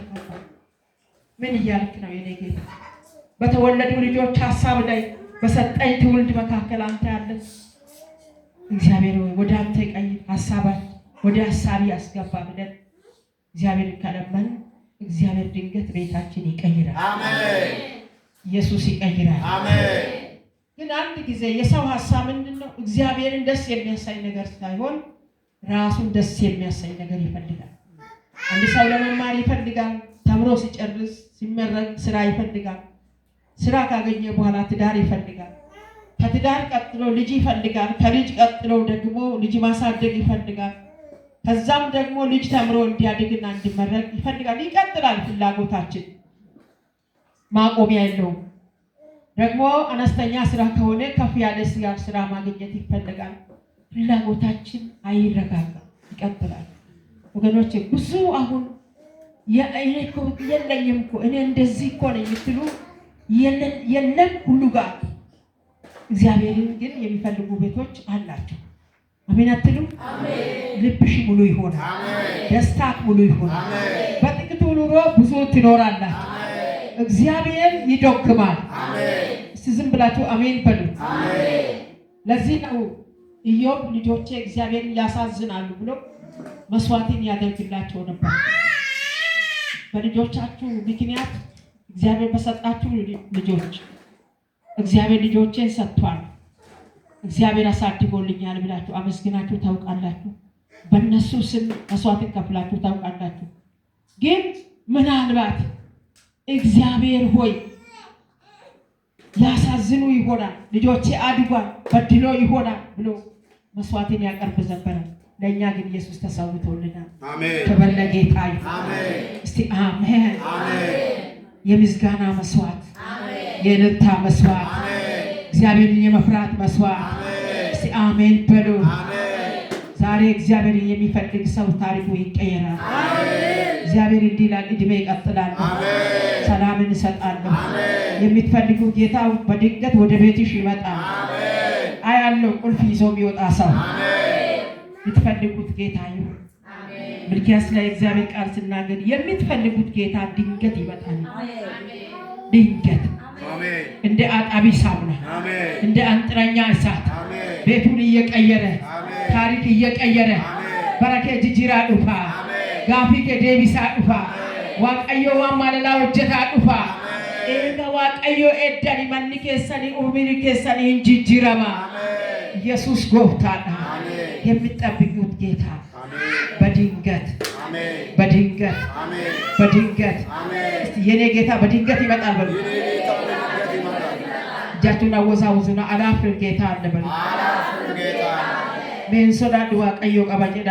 ምን እያልክ ነው የኔ ጌታ? በተወለዱ ልጆች ሐሳብ ላይ በሰጠኝ ትውልድ መካከል አንተ ያለ እግዚአብሔር ሆይ ወደ አንተ ቀይ ሐሳባን ወደ ሐሳቢ ያስገባ ብለን እግዚአብሔር ከለመን እግዚአብሔር ድንገት ቤታችን ይቀይራል። አሜን። ኢየሱስ ይቀይራል። አሜን። ግን አንድ ጊዜ የሰው ሐሳብ ምንድነው? እግዚአብሔርን ደስ የሚያሳይ ነገር ሳይሆን ራሱን ደስ የሚያሳይ ነገር ይፈልጋል። አንድ ሰው ለመማር ይፈልጋል። ተምሮ ሲጨርስ ሲመረቅ ስራ ይፈልጋል። ስራ ካገኘ በኋላ ትዳር ይፈልጋል። ከትዳር ቀጥሎ ልጅ ይፈልጋል። ከልጅ ቀጥሎ ደግሞ ልጅ ማሳደግ ይፈልጋል። ከዛም ደግሞ ልጅ ተምሮ እንዲያድግና እንዲመረቅ ይፈልጋል። ይቀጥላል። ፍላጎታችን ማቆሚያ የለውም። ደግሞ አነስተኛ ስራ ከሆነ ከፍ ያለ ስራ ማግኘት ይፈልጋል። ፍላጎታችን አይረጋጋም፣ ይቀጥላል። ወገኖቼ ብዙ አሁን የለኝም እኮ እኔ እንደዚህ እኮ ነኝ የምትሉ የለም ሁሉ ጋር እግዚአብሔርን ግን የሚፈልጉ ቤቶች አላቸው። አሜን አትሉ? ልብሽ ሙሉ ይሆናል። ደስታክ ሙሉ ይሆናል። በጥቂቱ ኑሮ ብዙ ትኖራላችሁ። እግዚአብሔር ይዶክማል። እስቲ ዝም ብላችሁ አሜን በሉ። ለዚህ ነው ኢዮብ ልጆቼ እግዚአብሔርን ያሳዝናሉ ብሎ መስዋዕትን ያደርግላቸው ነበር። በልጆቻችሁ ምክንያት እግዚአብሔር በሰጣችሁ ልጆች እግዚአብሔር ልጆቼን ሰጥቷል፣ እግዚአብሔር አሳድጎልኛል ብላችሁ አመስግናችሁ ታውቃላችሁ። በእነሱ ስም መስዋዕትን ከፍላችሁ ታውቃላችሁ። ግን ምናልባት እግዚአብሔር ሆይ ያሳዝኑ ይሆናል፣ ልጆቼ አድጓል፣ በድሎ ይሆናል ብሎ መስዋዕትን ያቀርብ ነበር። ለእኛ ግን ኢየሱስ ተሰውቶልናል። ክብር ለጌታ ይሁን። እስቲ አሜን። የምስጋና መስዋዕት፣ የእልልታ መስዋዕት፣ እግዚአብሔርን የመፍራት መስዋዕት። እስቲ አሜን በሉ። ዛሬ እግዚአብሔርን የሚፈልግ ሰው ታሪኩ ይቀየራል። እግዚአብሔር እንዲህ ይላል፣ እድሜ ይቀጥላል፣ ሰላምን እሰጣለሁ። የምትፈልጉ ጌታ በድንገት ወደ ቤትሽ ይመጣል። አያለው ቁልፍ ይዞ የሚወጣ ሰው የምትፈልጉት ጌታ ይሁን። ሚልክያስ ላይ እግዚአብሔር ቃል ሲናገር የምትፈልጉት ጌታ ድንገት ይመጣል። ድንገት እንደ አጣቢ ሳሙና እንደ አንጥረኛ እሳት ቤቱን እየቀየረ ታሪክ እየቀየረ በረከ ጅጅራ ዱፋ ጋፊ ከዴቢሳ ዱፋ ዋቀዮ ዋማለላ ወጀታ ዱፋ ኤጋ ዋቀዮ ኤዳኒ ማኒ ከሰኒ ኡሚኒ ከሰኒ እንጅጅራማ ኢየሱስ ጎፍታና የሚጠብቁት ጌታ በድንገት በድንገት በድንገት የኔ ጌታ በድንገት ይመጣል በሉ። እጃችሁን አወዛውዙና አላፍርም ጌታ አለ በሉ። ሜንሶዳ ድዋ ቀዮ ቀበጀዳ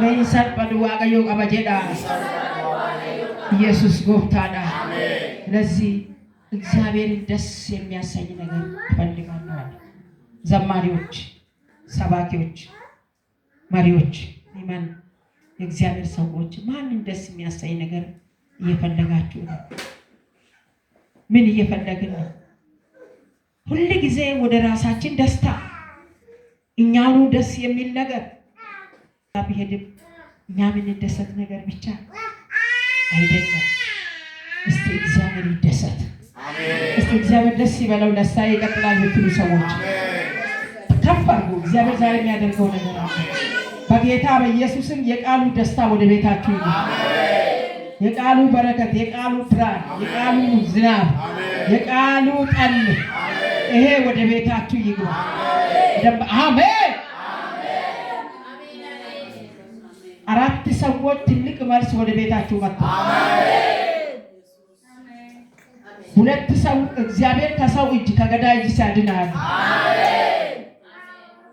ሜንሰር በድዋ ቀዮ ቀበጀዳ ኢየሱስ ጎፍታና። ለዚህ እግዚአብሔርን ደስ የሚያሰኝ ነገር ይፈልጋል። ዘማሪዎች፣ ሰባኪዎች፣ መሪዎች፣ ኢማን የእግዚአብሔር ሰዎች ማንን ደስ የሚያሰኝ ነገር እየፈለጋችሁ ነው? ምን እየፈለግን ነው? ሁሉ ጊዜ ወደ ራሳችን ደስታ እኛኑ ደስ የሚል ነገር ቢሄድም እኛ የምንደሰት ነገር ብቻ አይደለም። እስቲ እግዚአብሔር ይደሰት። እስቲ እግዚአብሔር ደስ ይበለው። ደስታ ይቀጥላል የምትሉ ሰዎች ከፍ አድርጉ። እግዚአብሔር ዛሬ የሚያደርገው ነገር አለ። በጌታ በኢየሱስም የቃሉ ደስታ ወደ ቤታችሁ ይግባ። የቃሉ በረከት፣ የቃሉ ብርሃን፣ የቃሉ ዝናብ፣ የቃሉ ጠል ይሄ ወደ ቤታችሁ ይግባ። አሜን። አራት ሰዎች ትልቅ መልስ ወደ ቤታችሁ መጣ። ሁለት ሰው እግዚአብሔር ከሰው እጅ ከገዳይ እጅ ሲያድናል።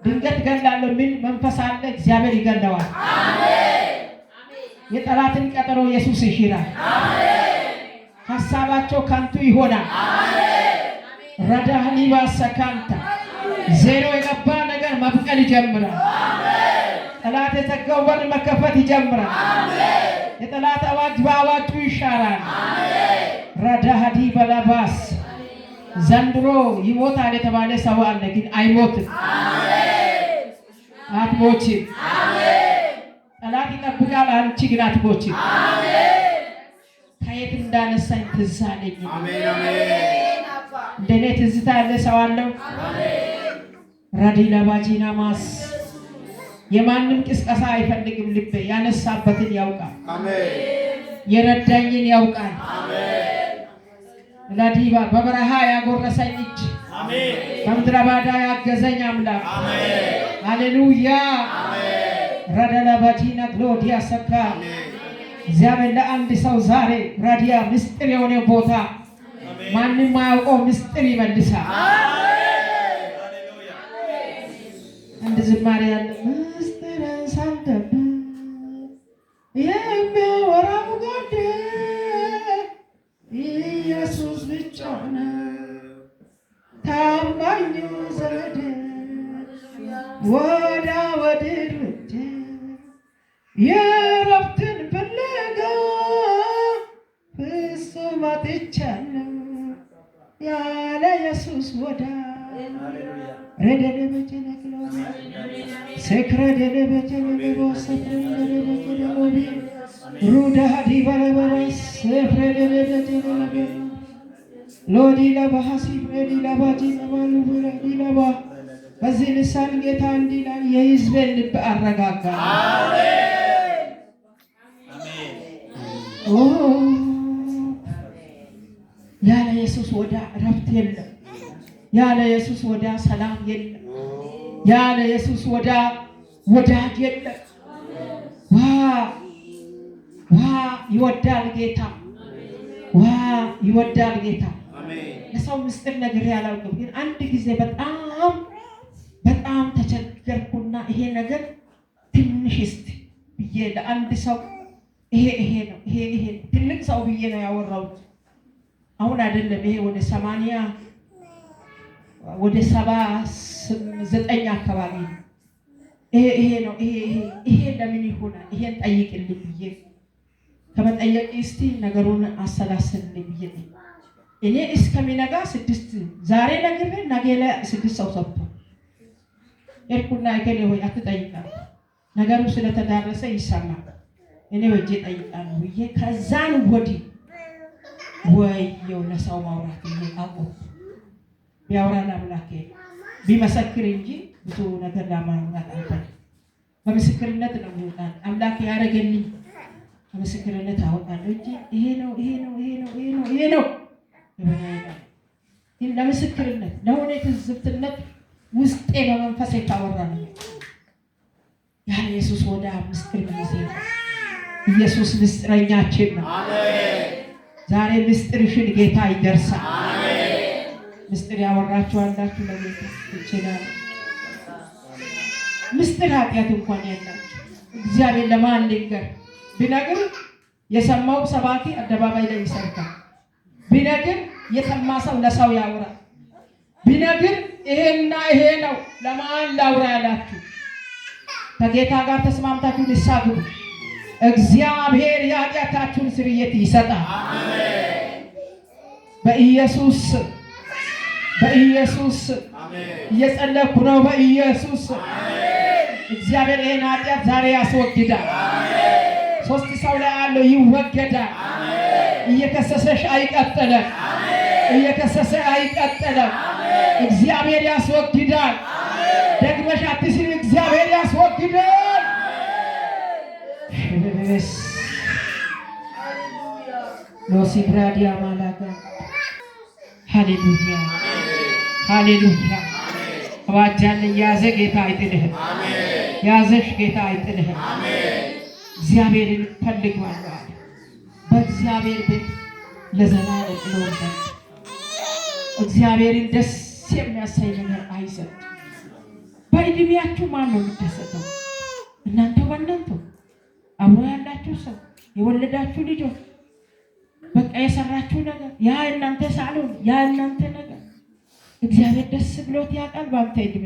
ድንገት ገላለሁ ምን መንፈስ አለ? እግዚአብሔር ይገለዋል። የጠላትን ቀጠሮ ኢየሱስ ይሽራል። ሐሳባቸው ከንቱ ይሆናል። ረዳህኒ ባሰካንታ ዜሮ የገባ ነገር መብቀል ይጀምራል። ጠላት የዘጋው በር መከፈት ይጀምራል። የጠላት አዋጅ በአዋጁ ይሻራል። ረዳህዲ በለባስ ዘንድሮ ይሞታል የተባለ ሰው አለ፣ ግን አይሞትም። አትሞችም። ጠላት ይጠብቃል፣ አንቺ ግን አትሞችም። ከየት እንዳነሳኝ ትዝ አለኝ። እንደኔ ትዝታ ያለ ሰው አለው? ራዲላ ባጂና ማስ የማንም ቅስቀሳ አይፈልግም። ልቤ ያነሳበትን ያውቃል፣ የረዳኝን ያውቃል። ላዲባ በበረሃ ያጎረሰኝ እጅ፣ በምድረ በዳ ያገዘኝ አምላክ። ሃሌሉያ። ረዳላ ባጂና ግሎዲያ ሰካ እግዚአብሔር ለአንድ ሰው ዛሬ ራዲያ ምስጢር የሆነ ቦታ ማንም ማያውቀው ምስጢር ይመልሳል። አንድ ዝማሬ ያለ ምስጢር ሳልደብቅ የሚያወራው ጋር ኢየሱስ ብቻ ነው ታማኝ ዘመድ ወዳ ወድር የረፍትን ፍለጋ ፍጹም አጥቻለሁ ያለ ኢየሱስ ወዳ ረደለ በጀነክሎ ሰክረደለ በጀነክሎ ሰክረደለ በጀነክሎ ሩዳ ዲባለበ ሰክረደለ በጀነክሎ ሎዲላ ባሐሲ ሎዲላ ባጂና ባሉ ሎዲላ ባ በዚህ ልሳን ጌታ እንዲላል የሕዝቤን ልብ አረጋጋ። ያለ ኢየሱስ ወዳ እረፍት የለም። ያለ ኢየሱስ ወዳ ሰላም የለም። ያለ ኢየሱስ ወዳ ወዳጅ የለም። ዋ ይወዳል ጌታ፣ ዋ ይወዳል ጌታ። ለሰው ምስጢር ነገር ያላውቅም፣ ግን አንድ ጊዜ በጣም ተቸገርኩና ይሄ ነገር ትንሽ እስቲ ብዬ ለአንድ ሰው ይሄ ነው ትልቅ ሰው ብዬ ነው ያወራሁት። አሁን አይደለም፣ ይሄ ወደ 80 ወደ 79 አካባቢ ይሄ ነው ይሄ ለምን ይሆናል ይሄን ጠይቅልኝ ብዬ ከመጠየቅ እስቲ ነገሩን አሰላስልልኝ ብዬ እኔ እስከሚነጋ 6 ዛሬ ነግሬ ነገ ላይ 6 ሰው ሰብቶ እርኩና እከሌ ወይ አትጠይቃል ነገሩ ስለተዳረሰ ይሰማል። እኔ ወጄ ጠይቃለሁ ብዬ ከዛን ወዲህ ወይየው ለሰው ማውራት አቆም ቢያወራና አምላኬ ቢመሰክር እንጂ ብዙ ነገር ለማውራት አልፈል በምስክርነት ነው የሚወጣው። አምላክ ያደረገልኝ በምስክርነት አወጣለሁ እንጂ ይሄ ነው ይሄ ለምስክርነት ለሆነ ትዝብትነት ውስጤ በመንፈስ የታወራ ነው። ያለ ኢየሱስ ወዳ ምስጢር ጊዜ ኢየሱስ ምስጢረኛችን ነው። ዛሬ ምስጢርሽን ጌታ ይደርሳል። ምስጢር ያወራችሁ አላችሁ ለጌታ ይችላል። ምስጢር ኃጢአት እንኳን ያላችሁ እግዚአብሔር ለማን ልንገር ቢነግር የሰማው ሰባኪ አደባባይ ላይ ይሰብካል። ቢነግር የሰማ ሰው ለሰው ያወራል። ቢነግር ይሄና ይሄ ነው ለማን ላውራ ያላችሁ ከጌታ ጋር ተስማምታችሁ ንስሐ ግቡ። እግዚአብሔር የኃጢአታችሁን ስርየት ይሰጣል። በኢየሱስ እየጸለይኩ ነው። በኢየሱስ እግዚአብሔር ይሄን ኃጢአት ዛሬ ያስወግዳል። 3 ሰው ላይ ያለው ይወገዳል። እየከሰሰሽ አይቀጥልም። እግዚአብሔር ያስወግዳል። ደግመሽ አትስሪ። እግዚአብሔር ያስወግዳል። ሎሲብራዲያ ማላጋ ሃሌሉያ ሃሌሉያ። አባጃን ያዘ ጌታ አይጥልህም። ያዘሽ ጌታ አይጥልህም። እግዚአብሔርን ፈልጓለሁ። በእግዚአብሔር ቤት ለዘላለም ነው። እግዚአብሔርን ደስ የሚያሳይ ነገር አይሰጥ። በእድሜያችሁ ማን ነው የሚደሰተው? እናንተ በእናንተ አብሮ ያላችሁ ሰው የወለዳችሁ ልጆች በቃ የሰራችሁ ነገር ያ እናንተ ሳሎን ያ እናንተ ነገር እግዚአብሔር ደስ ብሎት ያውቃል። ባንተ እድሜ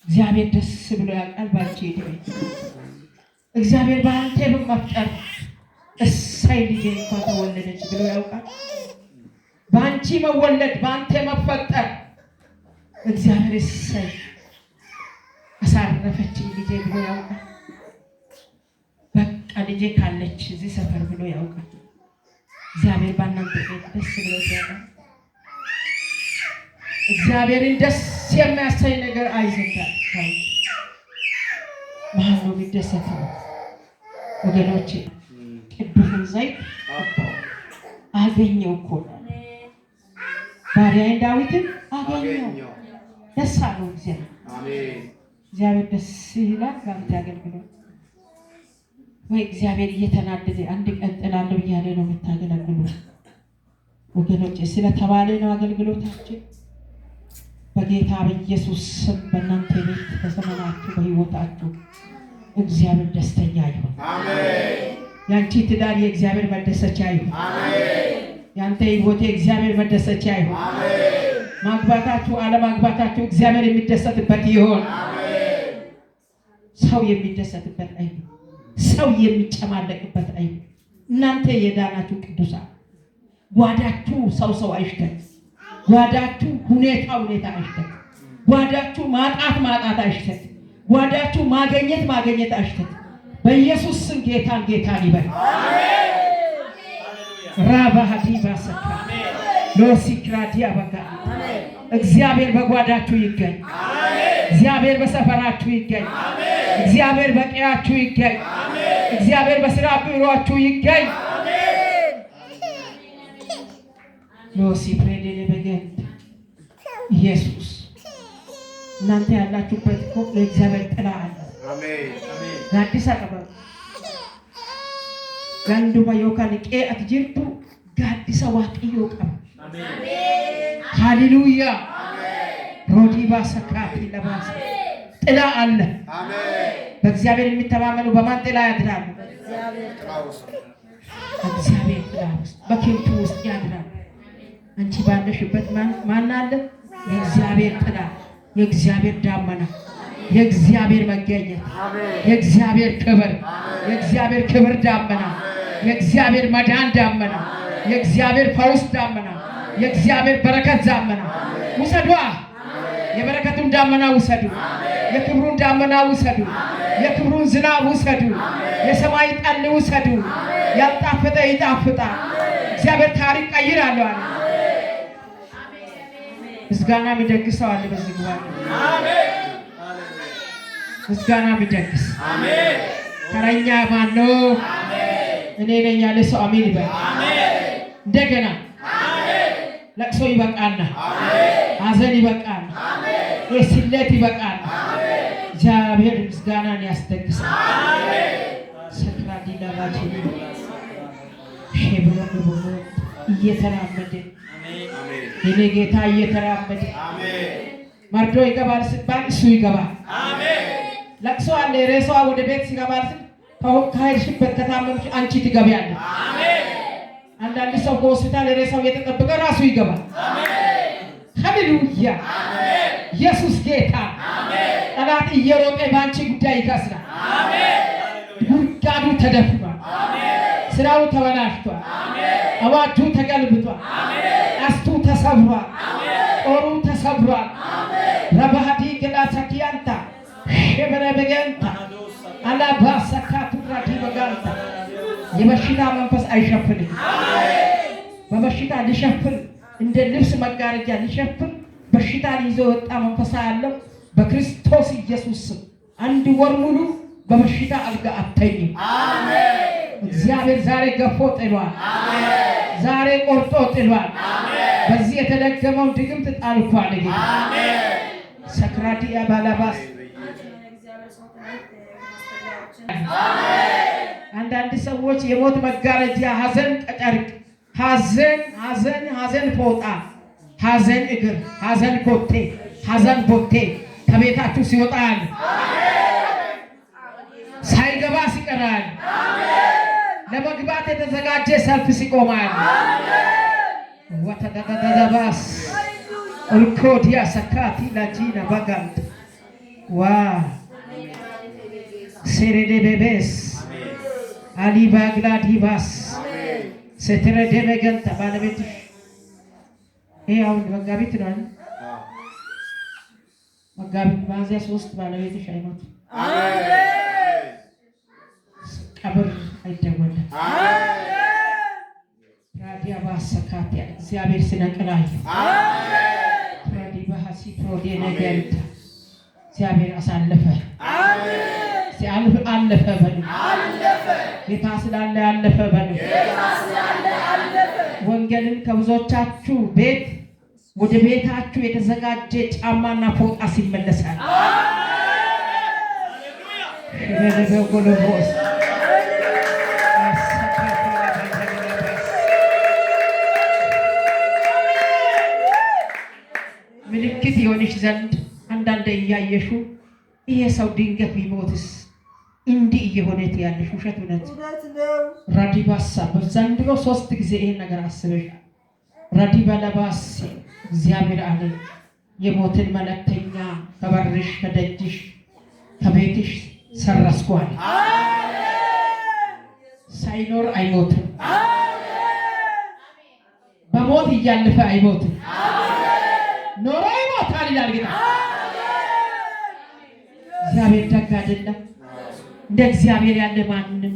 እግዚአብሔር ደስ ብሎ ያውቃል። ባንቺ እድሜ እግዚአብሔር ባንተ በመፍጠር እሰይ ልጄ እንኳን ተወለደች ብሎ ያውቃል። ባንቺ መወለድ ባንተ መፈጠር እግዚአብሔር እሰይ አሳረፈችኝ ልጄ ብሎ ያውቃል። በቃ ልጄ ካለች እዚህ ሰፈር ብሎ ያውቃል። እግዚአብሔር በእናንተ ቤት ደስ ብሎት ያውቃል። እግዚአብሔርን ደስ የሚያሰኝ ነገር አይዘጋም። ማን ነው የሚደሰተው? ወገኖቼ ቅዱሱን ዘይት አገኘው እኮ ባሪያዬን ዳዊትን አገኘው። ደስ አለው እግዚአብሔር። አሜን። እግዚአብሔር ደስ ይላል በአንተ አገልግሎት። ወይ እግዚአብሔር እየተናደደ አንድ ቀን ጥላለሁ እያለ ነው የምታገለግሉት ወገኖቼ። ስለተባለ ነው አገልግሎታችን። በጌታ በኢየሱስ ስም በእናንተ ቤት በዘመናችሁ በሕይወታችሁ እግዚአብሔር ደስተኛ ይሁን። አሜን። ያንቺ ትዳር የእግዚአብሔር መደሰቻ ይሁን። አሜን። ያንተ ሕይወት የእግዚአብሔር መደሰቻ ይሁን። አሜን። ማግባታችሁ አለማግባታችሁ እግዚአብሔር የሚደሰትበት ይሁን። አሜን። ሰው የሚደሰትበት አይሁን። ሰው የሚጨማለቅበት አይሁን። እናንተ የዳናችሁ ቅዱሳን ጓዳችሁ ሰው አይሽተት። ጓዳችሁ ሁኔታ አይሽተት። ጓዳችሁ ማጣት አይሽተት። ጓዳችሁ ማግኘት አይሽተት። በኢየሱስ ስም ጌታን ይበል። አሜን። ራባሃዲ ባሰካ ሎሲክራዲያ በጋ እግዚአብሔር በጓዳችሁ ይገኝ። አሜን። እግዚአብሔር በሰፈራችሁ ይገኝ። አሜን። እግዚአብሔር በቀያችሁ ይገኝ። አሜን። እግዚአብሔር በስራ ቢሮአችሁ ይገኝ። አሜን። ሎሲፕሬዴ በገንት ኢየሱስ እናንተ ያላችሁበት እኮ ለእግዚአብሔር ጥላ አለ። አሜን። ጋዲሳ ቀበ ጋንዱማ ዮካን ቄአት ጅርቱ ጋዲሳ ዋቅዮ ቀበ። አሜን። ሃሌሉያ። አሜን። ሮዲባ ሰካቲ ለባስ ጥላ አለ። አሜን። በእግዚአብሔር የሚተማመኑ በማን ጥላ ያድራሉ? በእግዚአብሔር ጥላ ውስጥ በክንቱ ውስጥ ያድራሉ። አንቺ ባለሽበት ማን አለ? የእግዚአብሔር ጥላ፣ የእግዚአብሔር ዳመና፣ የእግዚአብሔር መገኘት፣ የእግዚአብሔር ክብር፣ የእግዚአብሔር ክብር ዳመና፣ የእግዚአብሔር መዳን ዳመና፣ የእግዚአብሔር ፈውስ ዳመና፣ የእግዚአብሔር በረከት ዳመና ውሰዱ። የበረከቱን ዳመና ውሰዱ። የክብሩን ዳመና ውሰዱ። የክብሩን ዝናብ ውሰዱ። የሰማይ ጠል ውሰዱ። ያልጣፈጠ ይጣፍጣል። እግዚአብሔር ታሪክ ቀይራለሁ አለ። ምስጋና የሚደግሰው አለ በዚህ ጉባኤ። አሜን። ምስጋና የሚደግስ አሜን። ተረኛ ማን ነው? አሜን። እኔ ነኝ ያለ ሰው አሜን ይበል። አሜን። እንደገና አሜን። ለቅሶ ይበቃና አሜን። ሐዘን ይበቃል። አሜን። ስለት ይበቃል። አሜን። እግዚአብሔር ምስጋናን ያስደግሳል። አሜን። ሰክራዲ ለባች ሸብረን ብሎ እየተራመደ የኔ ጌታ እየተራመደ መርዶ ይገባል ሲባል እሱ ይገባል። አሜን። ለቅሶ አለ ሬሷ ወደ ቤት ሲገባል ከሄድሽበት ከታመምሽ አንቺ ትገቢያለሽ። አሜን። አንዳንድ ሰው በሆስፒታል ሬሳው እየተጠበቀ ራሱ ይገባል። አሜን። ሃሌሉያ። አሜን። ኢየሱስ ጌታ። አሜን። ጠላት እየሮጠ ባንቺ ጉዳይ ይከስራል። አሜን። ጉዳዩ ተደፍኗል። አሜን። ስራው ተበላሽቷል። አሜን። አዋጁ ተገልብጧል። አሜን። አስቱ ተሰብሯል። አሜን። ጦሩ ተሰብሯል። አሜን። ረባሃዲ ገዳ ሰኪያንታ ሸበረ በገንታ አላባ ሰካቱ ራዲ በጋንታ የበሽታ መንፈስ አይሸፍንም። አሜን። በበሽታ ሊሸፍን እንደ ልብስ መጋረጃ ሊሸፍን በሽታን ይዞ ወጣ መንፈስ ያለው በክርስቶስ ኢየሱስ ስም አንድ ወር ሙሉ በበሽታ አልጋ አትተኝም። አሜን። እግዚአብሔር ዛሬ ገፎ ጥሏል። አሜን። ዛሬ ቆርጦ ጥሏል። አሜን። በዚህ የተደገመው ድግምት ጣልኳል። አሜን። ሰክራዲያ ባላባስ አንዳንድ ሰዎች የሞት መጋረጃ ሐዘን ቀጨርቅ ሐዘን ፎጣ ሐዘን እግር ሐዘን ኮቴ ሐዘን ቦቴ ከቤታችሁ ሲወጣል ሳይገባ ሲቀራል ለመግባት የተዘጋጀ ሰልፍ ሲቆማል ወተደደደባስ ኦልኮዲያ ሰካቲ ላጂና ባጋንት ዋ ሴሬዴ ቤቤስ አሊ ባግላዲባስ ስትረዴ በገንታ ባለቤትሽ ይሄ አሁን መጋቢት ነው። መጋቢት ሚያዝያ 3 ባለቤትሽ አይሞትም። አሜን። ቀብር አይደወልም። አሜን። ራዲያ ባሰካት እግዚአብሔር ስነቅላይ አሜን። ራዲ በሐሲ ፕሮዴ ነገርታ እግዚአብሔር አሳለፈ። አሜን። ሲያልፍ አለፈ በሉ። አለፈ። ጌታ ስላለ ያለፈ በሉ። ጌታ ስላለ አለፈ። ወንጌልን ከብዙዎቻችሁ ቤት ወደ ቤታችሁ የተዘጋጀ ጫማና ፎጣ ሲመለሳል። ሃሌሉያ። ምልክት የሆነች ዘንድ አንዳንዴ እያየሹ ይሄ ሰው ድንገት ቢሞትስ እንዲህ እየሆነት ያለሽ ውሸት እውነት ራዲባሳ በዘንድሮ 3 ጊዜ ይሄን ነገር አስበሻል። ራዲባ ለባስ እግዚአብሔር አለ የሞትን መለክተኛ ከበርሽ ከደጅሽ ከቤትሽ ሰረስኳል። ሳይኖር አይሞትም። በሞት እያለፈ አይሞትም። ኖሮ ይሞታል ይላል ጌታ። እግዚአብሔር ደግ አይደለም? እንደ እግዚአብሔር ያለ ማንም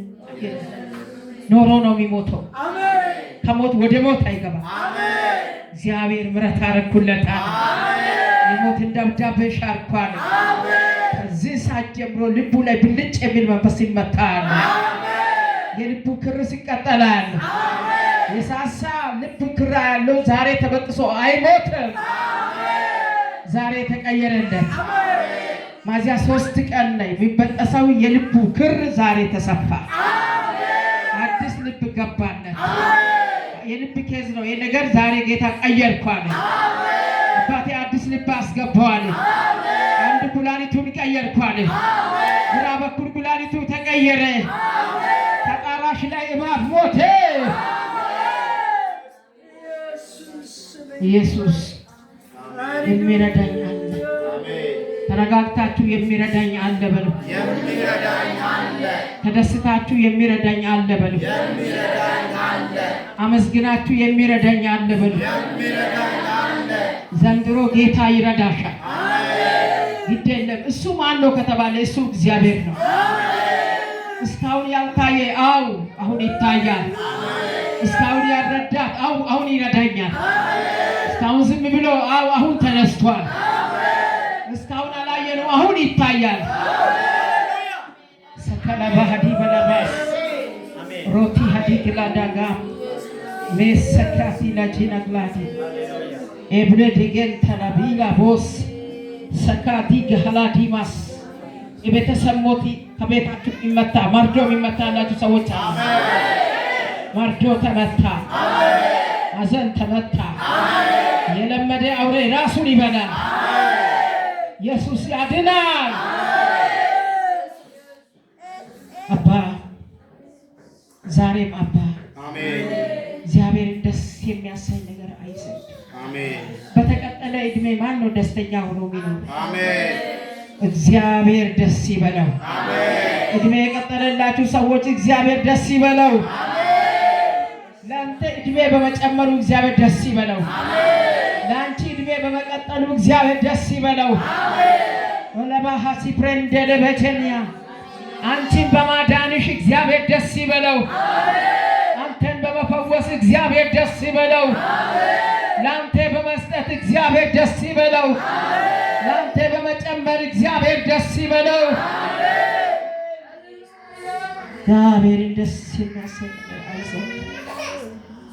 ኖሮ ነው የሚሞተው። ከሞት ወደ ሞት አይገባም። እግዚአብሔር ምሕረት አረኩለታል። የሞትን ደብዳቤ ሻርኳል። ከዚህ ሰዓት ጀምሮ ልቡ ላይ ብልጭ የሚል መንፈስ ይመታል። የልቡ ክር ሲቀጠላል። የሳሳ ልቡ ክር ያለው ዛሬ ተበጥሶ አይሞትም። ዛሬ ተቀየረለት። ሚያዝያ 3 ቀን ላይ የሚበጠሰው የልቡ ክር ዛሬ ተሰፋ። አዲስ ልብ ገባለት። የልብ ኬዝ ነው ይሄ ነገር። ዛሬ ጌታ ቀየርኳል። አባቴ አዲስ ልብ አስገባዋል። አንድ ኩላሊቱን ቀየርኳል። ግራ በኩል ኩላሊቱ ተቀየረ። ተጣራሽ ላይ እባብ ሞተ። ኢየሱስ የሚረዳኝ አለ። ተረጋግታችሁ የሚረዳኝ አለ በሉ። የሚረዳኝ አለ። ተደስታችሁ የሚረዳኝ አለ በሉ። የሚረዳኝ አለ። አመስግናችሁ የሚረዳኝ አለ በሉ። የሚረዳኝ አለ። ዘንድሮ ጌታ ይረዳሻል። ግድ የለም። እሱ ማን ነው ከተባለ እሱ እግዚአብሔር ነው። እስካሁን ያልታየ አሁን ይታያል። እስካሁን ያልረዳት አሁን ይረዳኛል። እስካሁን ዝም ብሎ አሁን ተነስቷል። እስካሁን አላየነው አሁን ይታያል። ሰከላ ባህዲ በለባስ ሮቲ ሀዲ ግላዳጋ ሜሰካቲ ላጂና ግላዲ ኤብለ ዲገን ተላቢላ ቦስ ሰካቲ ገህላዲማስ የቤተሰብ ሞት ከቤታችሁ ይመታ። ማርዶ የሚመታ ያላችሁ ሰዎች አሉ። ማርዶ ተመታ። ሐዘን ተመታ። የለመደ አውሬ ራሱን ይበላል። ኢየሱስ ያድናል። አባ ዛሬም አባ እግዚአብሔርን ደስ የሚያሰኝ ነገር አይሰጥ። በተቀጠለ እድሜ ማን ነው ደስተኛ ሆኖ የሚኖር? እግዚአብሔር ደስ ይበለው። እድሜ የቀጠለላችሁ ሰዎች እግዚአብሔር ደስ ይበለው። ለአንተ እድሜ በመጨመሩ እግዚአብሔር ደስ ይበለው። ለአንቺ እድሜ በመቀጠሉ እግዚአብሔር ደስ ይበለው። ወለባሃሲ ፕሬንደለ በቸኒያ አንቺን በማዳንሽ እግዚአብሔር ደስ ይበለው። አንተን በመፈወስ እግዚአብሔር ደስ ይበለው። ለአንተ በመስጠት እግዚአብሔር ደስ ይበለው። ለአንተ በመጨመር እግዚአብሔር ደስ ይበለው። እግዚአብሔርን ደስ የሚያሰኝ አይዘን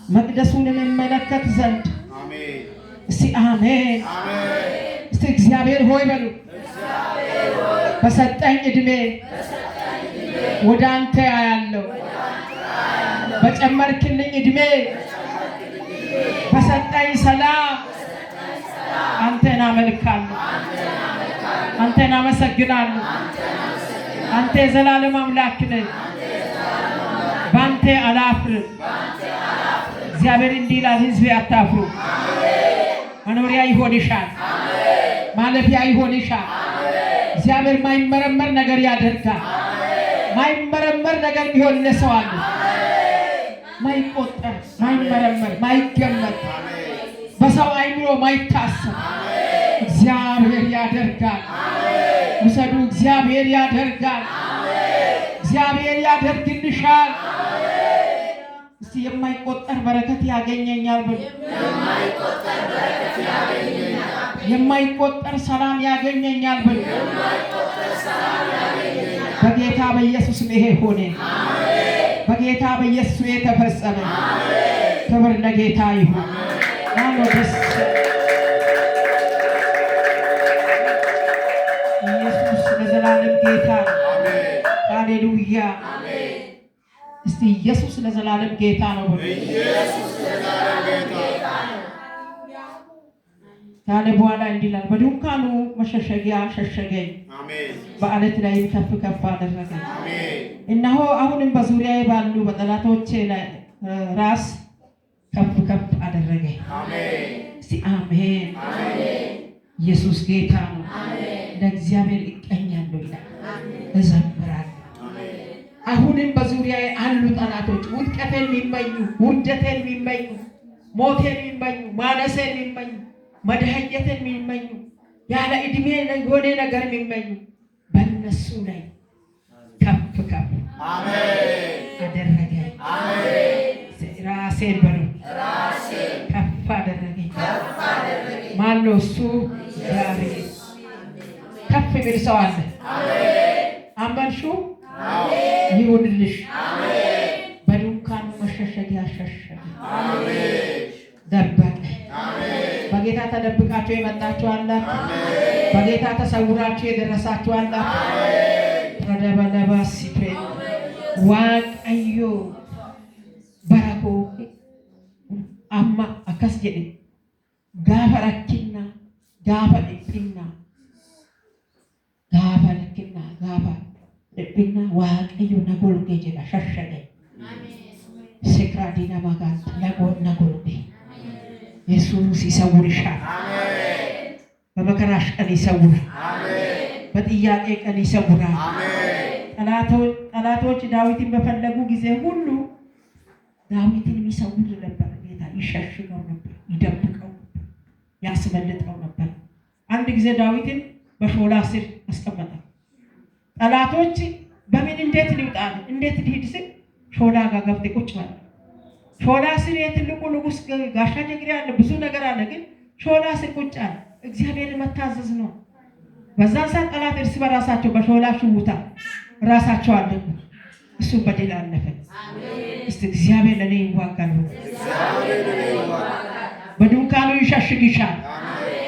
መቅደሱን እንመለከት ዘንድ እስቲ አሜን። እስቲ እግዚአብሔር ሆይ በሉ። በሰጠኝ እድሜ ወደ አንተ ያለው በጨመርክልኝ እድሜ በሰጠኝ ሰላም አንተን አመልካለሁ፣ አንተን አመሰግናለሁ። አንተ የዘላለም አምላክ ነህ። በአንተ አላፍርም። እግዚአብሔር እንዲህ ይላል፣ ሕዝቤ አታፍሩ። መኖሪያ ይሆንሻል፣ ማለፊያ ይሆንሻል። እግዚአብሔር ማይመረመር ነገር ያደርጋል። ማይመረመር ነገር ቢሆን ለሰው አለ ማይቆጠር፣ ማይመረመር፣ ማይገመት፣ በሰው አይምሮ ማይታሰብ እግዚአብሔር ያደርጋል። ውሰዱ። እግዚአብሔር ያደርጋል። እግዚአብሔር ያደርግልሻል። እስቲ የማይቆጠር በረከት ያገኘኛል ብሎ የማይቆጠር ሰላም ያገኘኛል ብሎ በጌታ በኢየሱስ ይሄ ሆነ። በጌታ በኢየሱስ የተፈጸመ። ክብር ለጌታ ይሁን። ደስ ኢየሱስ ለዘላለም ጌታ። ሃሌሉያ። እስቲ ኢየሱስ ለዘላለም ጌታ ነው ብሎ ካለ በኋላ እንዲላል በድንኳኑ መሸሸጊያ ሸሸገኝ፣ በዓለት ላይ ከፍ ከፍ አደረገኝ። እነሆ አሁንም በዙሪያዬ ባሉ በጠላቶቼ ላይ ራስ ከፍ ከፍ አደረገኝ። እስቲ አሜን። ኢየሱስ ጌታ ነው። ለእግዚአብሔር እቀኛለሁ ይላል፣ እዘምራለሁ። አሁንም በዙሪያዬ አሉ ጠላቶች፣ ውድቀቴን የሚመኙ፣ ውርደቴን የሚመኙ፣ ሞቴን የሚመኙ፣ ማነሴን የሚመኙ፣ መድኃኒቴን የሚመኙ፣ ያለ ዕድሜ የሆነ ነገር የሚመኙ በእነሱ ላይ ከፍ ከፍ አደረገኝ። ራሴን በሉ ከፍ አደረገኝ። ማነው እሱ? እግዚአብሔር። ከፍ የሚል ሰው አለ? አመንሽው? ይሁንልሽ። በድንኳኑ መሸሸጊያ ሸሸገ፣ ደበቀ። በጌታ ተደብቃችሁ የመጣችሁ አላችሁ። በጌታ ተሰውራችሁ የደረሳችሁ አላችሁ። ተደበለባ ሲቴ ዋቀዮ በረኮ አማ አከስ ጀዴ ጋፈ ረኪና ጋፈ dhiphina ጋፈ ረኪና ጋፈ dhiphina waaqayyo na golge jedha shashshage sekradina magat na golge ኢየሱስ ይሰውርሻል። በመከራሽ ቀን ይሰውራል። በጥያቄ ቀን ይሰውራል። ጠላቶች ዳዊትን በፈለጉ ጊዜ ሁሉ ዳዊትን የሚሰውር ነበር። ጌታ ይሸሽገው ነበር፣ ይደብቀው ነበር፣ ያስመልጠው ነበር። አንድ ጊዜ ዳዊትን በሾላ ስር አስቀመጠ። ጠላቶች በምን እንዴት ሊውጣል እንዴት ሊሄድ ሲል ሾላ ጋር ገብቶ ቁጭ ባለ። ሾላ ስር የትልቁ ንጉሥ ጋሻ ጀግሬ አለ፣ ብዙ ነገር አለ። ግን ሾላ ስር ቁጭ አለ። እግዚአብሔር መታዘዝ ነው። በዛን ሰዓት ጠላት እርስ በራሳቸው በሾላ ሽውታ ራሳቸው አለቁ። እሱ በድል አለፈ። እስቲ እግዚአብሔር ለኔ ይዋጋል። በድንኳኑ ይሸሽግሻል።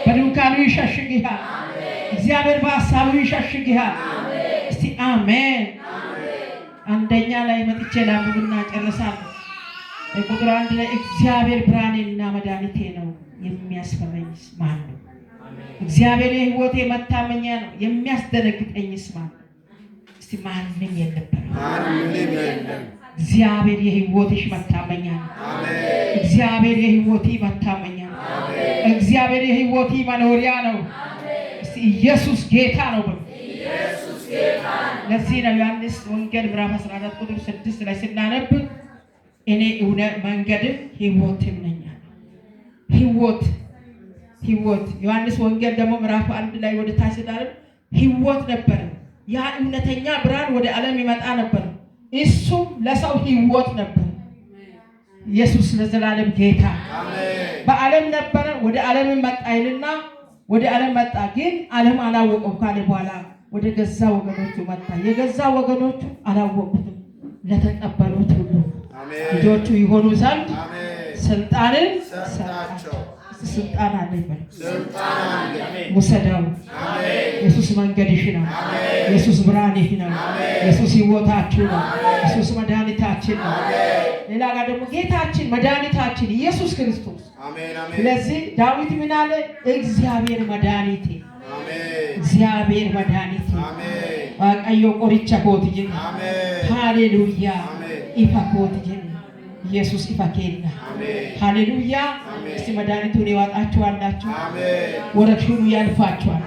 በድንኳኑ ይሸሽግሃል። እግዚአብሔር በሐሳቡ ይሸሽግሃል። እስቲ አሜን። አንደኛ ላይ መጥቼ ላምብና ጨርሳለሁ። ቁጥር 1 ላይ እግዚአብሔር ብርሃኔና መድኃኒቴ ነው፣ የሚያስፈራኝስ ማን ነው? እግዚአብሔር የሕይወቴ መታመኛ ነው፣ የሚያስደነግጠኝስ ማን ነው? እስቲ ማንም የለም። እግዚአብሔር የሕይወትሽ መታመኛ ነው። እግዚአብሔር የሕይወቴ መታመኛ ነው። እግዚአብሔር የሕይወቴ መኖሪያ ነው። እስቲ ኢየሱስ ጌታ ነው ብሎ ለዚህ ነው ዮሐንስ ወንጌል ምዕራፍ 14 ቁጥር 6 ላይ ስናነብ እኔ እውነት መንገድም ሕይወትም ነኝ። ሕይወት ዮሐንስ ወንጌል ደግሞ ምዕራፍ 1 ላይ ወደ ታች ስናነብ ሕይወት ነበር። ያ እውነተኛ ብርሃን ወደ ዓለም ይመጣ ነበር። እሱም ለሰው ሕይወት ነበር። ኢየሱስ ለዘላለም ጌታ። በዓለም ነበረ፣ ወደ ዓለም መጣ ይልና ወደ ዓለም መጣ፣ ግን ዓለም አላወቀው ካለ በኋላ ወደ ገዛ ወገኖቹ መጣ፣ የገዛ ወገኖቹ አላወቁትም። ለተቀበሉት ሁሉ ልጆቹ ይሆኑ ዘንድ ስልጣንን ሰጣቸው። ስልጣን አለ ይባል። ውሰደው። ኢየሱስ መንገድሽ ነው። ኢየሱስ ብርሃንሽ ነው። ኢየሱስ ሕይወታችሁ ነው። ኢየሱስ መድኃኒታችን ነው። ሌላ ጋር ደግሞ ጌታችን መድኃኒታችን ኢየሱስ ክርስቶስ። ስለዚህ ዳዊት ምን አለ? እግዚአብሔር መድኃኒቴ፣ እግዚአብሔር መድኃኒቴ ዋቀዮ ቆሪቻ ኮት ጀ ሃሌሉያ ኢፋ ኮት ጀ ኢየሱስ ኢፋ ኬና ሃሌሉያ። እስቲ መድኃኒቱን ይዋጣችኋላችሁ። ወረርሽኙ ያልፋችኋል።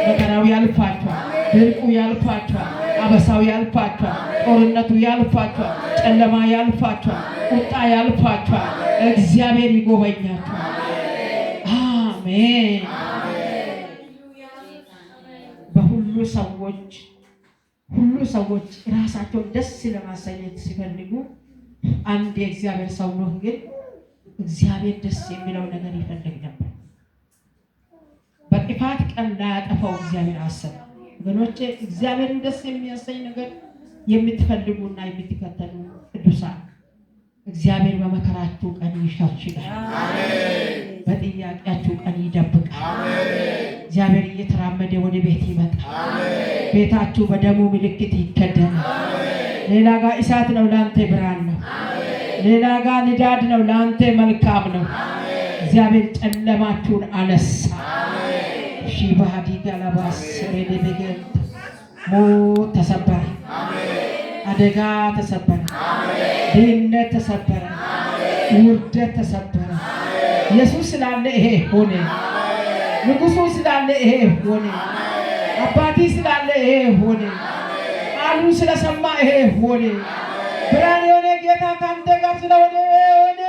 መከራው ያልፋችኋል። ድርቁ ያልፋችኋል። አበሳው ያልፋችኋል። ጦርነቱ ያልፋችኋል። ጨለማ ያልፋችኋል። ቁጣ ያልፋችኋል። እግዚአብሔር ይጎበኛችኋል። አሜን። ሰዎች ራሳቸውን ደስ ለማሰኘት ሲፈልጉ አንድ የእግዚአብሔር ሰው ነው ግን እግዚአብሔር ደስ የሚለው ነገር ይፈልግ ነበር። በጥፋት ቀን ላያጠፋው እግዚአብሔር አሰበ። ወገኖቼ እግዚአብሔርን ደስ የሚያሰኝ ነገር የምትፈልጉና የምትከተሉ ቅዱሳን እግዚአብሔር በመከራችሁ ቀን ይሸሽጋል። በጥያቄያችሁ ቀን ይደብቃል። እግዚአብሔር እየተራመደ ወደ ቤት ይመጣል። ቤታችሁ በደሙ ምልክት ይከደናል። ሌላ ጋር እሳት ነው፣ ለአንተ ብርሃን ነው። ሌላ ጋር ንዳድ ነው፣ ለአንተ መልካም ነው። እግዚአብሔር ጨለማችሁን አነሳ። ሺባዲ ጋላባስ ረደበገል ሞት ተሰበረ፣ አደጋ ተሰበረ፣ ድህነት ተሰበረ፣ ውርደት ተሰበረ። ኢየሱስ ስላለ ይሄ ሆነ። ንጉሱ ስላለ ይሄ ሆነ። አባቲ ስላለ ይሄ ሆነ። ቃሉ ስለሰማ ይሄ ሆነ። ብርሃን የሆነ ጌታ ካንተ ጋር ስለሆነ ሆነ።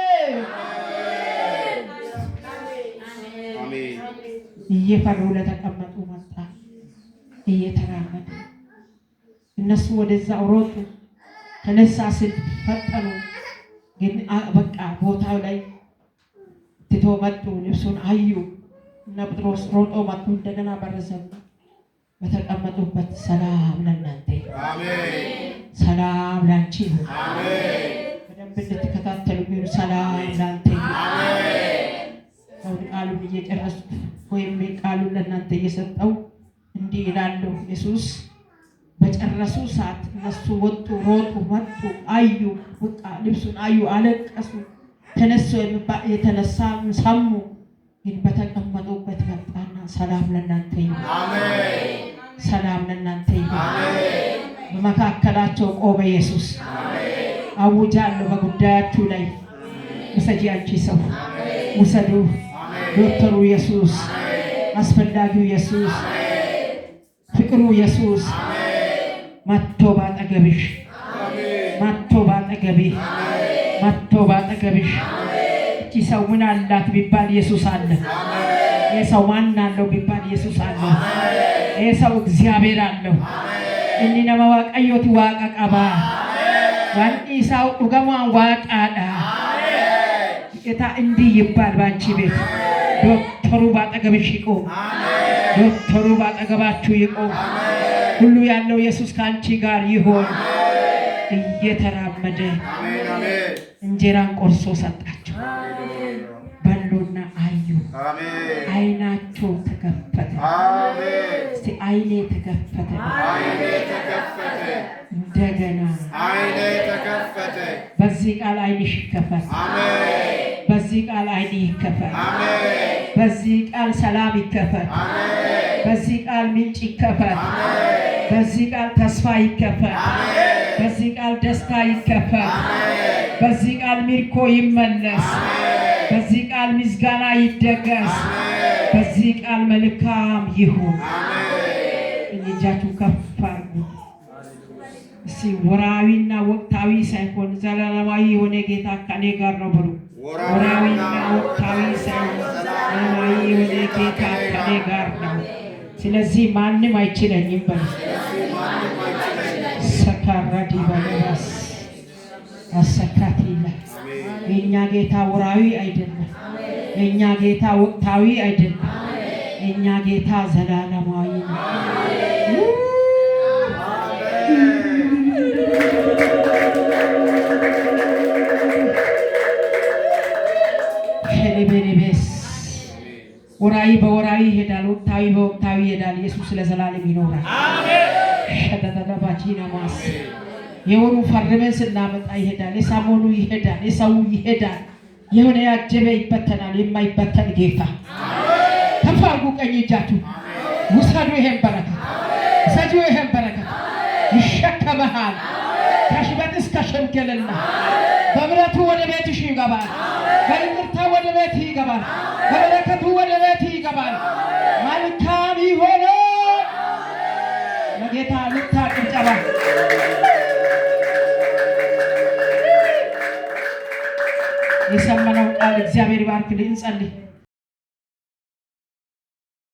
እየፈሩ ለተቀመጡ መጣ እየተራመደ። እነሱ ወደዛ ሮጡ። ተነሳ ስል ፈጠኑ። ግን በቃ ቦታው ላይ ትቶ መጡ። ልብሱን አዩ እና ጴጥሮስ ሮጦ መጡ። እንደገና በረዘሙ። በተቀመጡበት ሰላም ለእናንተ አሜን፣ ሰላም ላንቺ አሜን። በደንብ እንድትከታተሉ ግን ሰላም ላንተ አሜን። ቃሉን እየጨረስኩ ወይም ቃሉን ለእናንተ እየሰጠው እንዲህ ይላሉ። ኢየሱስ በጨረሱ ሰዓት እነሱ ወጡ፣ ሮጡ፣ መጡ፣ አዩ። በቃ ልብሱን አዩ፣ አለቀሱ። ተነሱ የተነሳ ሰሙ። ግን በተቀመጡበት መጣና ሰላም ለእናንተ ይሁን አሜን፣ ሰላም ለእናንተ ይሁን አሜን። በመካከላቸው ቆመ ኢየሱስ። አሜን። አውጃለሁ በጉዳያችሁ ላይ ውሰጂ፣ አንቺ ሰው ውሰዱ። ዶክተሩ ኢየሱስ፣ አስፈላጊው ኢየሱስ፣ ፍቅሩ ኢየሱስ መጥቶ ባጠገብሽ፣ መጥቶ ባጠገብሽ፣ መጥቶ ባጠገብሽ። እቺ ሰው ምን አላት ቢባል ኢየሱስ አለ። ይሄ ሰው ማን አለው ቢባል ኢየሱስ አለ። ይሄ ሰው እግዚአብሔር አለው። እኒ ነማ ዋቀዮት ዋቀቀባ ዋንቲ ሳው ኡገማን ዋቃዳ ጌታ እንዲህ ይባል ባንቺ ቤት። ዶክተሩ ባጠገብሽ ይቆም። ዶክተሩ ባጠገባችሁ ይቆም። ሁሉ ያለው ኢየሱስ ካንቺ ጋር ይሆን። እየተራመደ እንጀራን ቆርሶ ሰጣቸው። በሉና አዩ። አይናቸው ተከፈተ። እስቲ አይኔ ተከፈተ። እንደገና አይኔ ተከፈተ። በዚህ ቃል አይንሽ ይከፈት። በዚህ ቃል አይኔ ይከፈት። በዚህ ቃል ሰላም ይከፈት። በዚህ ቃል ምንጭ ይከፈት። በዚህ ቃል ተስፋ ይከፈት። በዚህ ቃል ደስታ ይከፈት። በዚህ ቃል ምርኮ ይመለስ። በዚህ ቃል ምስጋና ይደገስ። በዚህ ቃል መልካም ይሁን። እጃችሁ ከፍ አድርጉ። እስቲ ወራዊና ወቅታዊ ሳይሆን ዘላለማዊ የሆነ ጌታ ከኔ ጋር ነው በሉ። ወራዊና ወቅታዊ ሳይሆን ዘላለማዊ የሆነ ጌታ ከኔ ጋር ነው። ስለዚህ ማንም አይችለኝም በሉ። ሰካራዲ በለባስ አሰካቲላ። የኛ ጌታ ወራዊ አይደለም። የኛ ጌታ ወቅታዊ አይደለም። የኛ ጌታ ዘላለማዊ ነው። ወራዊ በወራዊ ይሄዳል። ወቅታዊ በወቅታዊ ይሄዳል። ኢየሱስ ለዘላለም ይኖራል። አሜን። ሸተተባቺና ማስ የወሩ ፈርመን ስናመጣ ይሄዳል። የሳሞኑ ይሄዳል። የሰው ይሄዳል። የሆነ ያጀበ ይበተናል። የማይበተን ጌታ ተፋርጉ። ቀኝ እጃችሁ ውሰዱ። ይሄን በረከት ውሰዱ። ይሄን በረከት ይሸከመሃል። ከሽበት እስከ ሽምግልና በምሕረቱ ወደ ቤትሽ ይገባል። በይቅርታ ወደ ቤት ይገባል። በበረከቱ ወደ ቤት ይገባል። መልካም ይሆናል። ለጌታ ልታቅጨባ የሰማነው ቃል እግዚአብሔር ይባርክልን። እንጸልይ።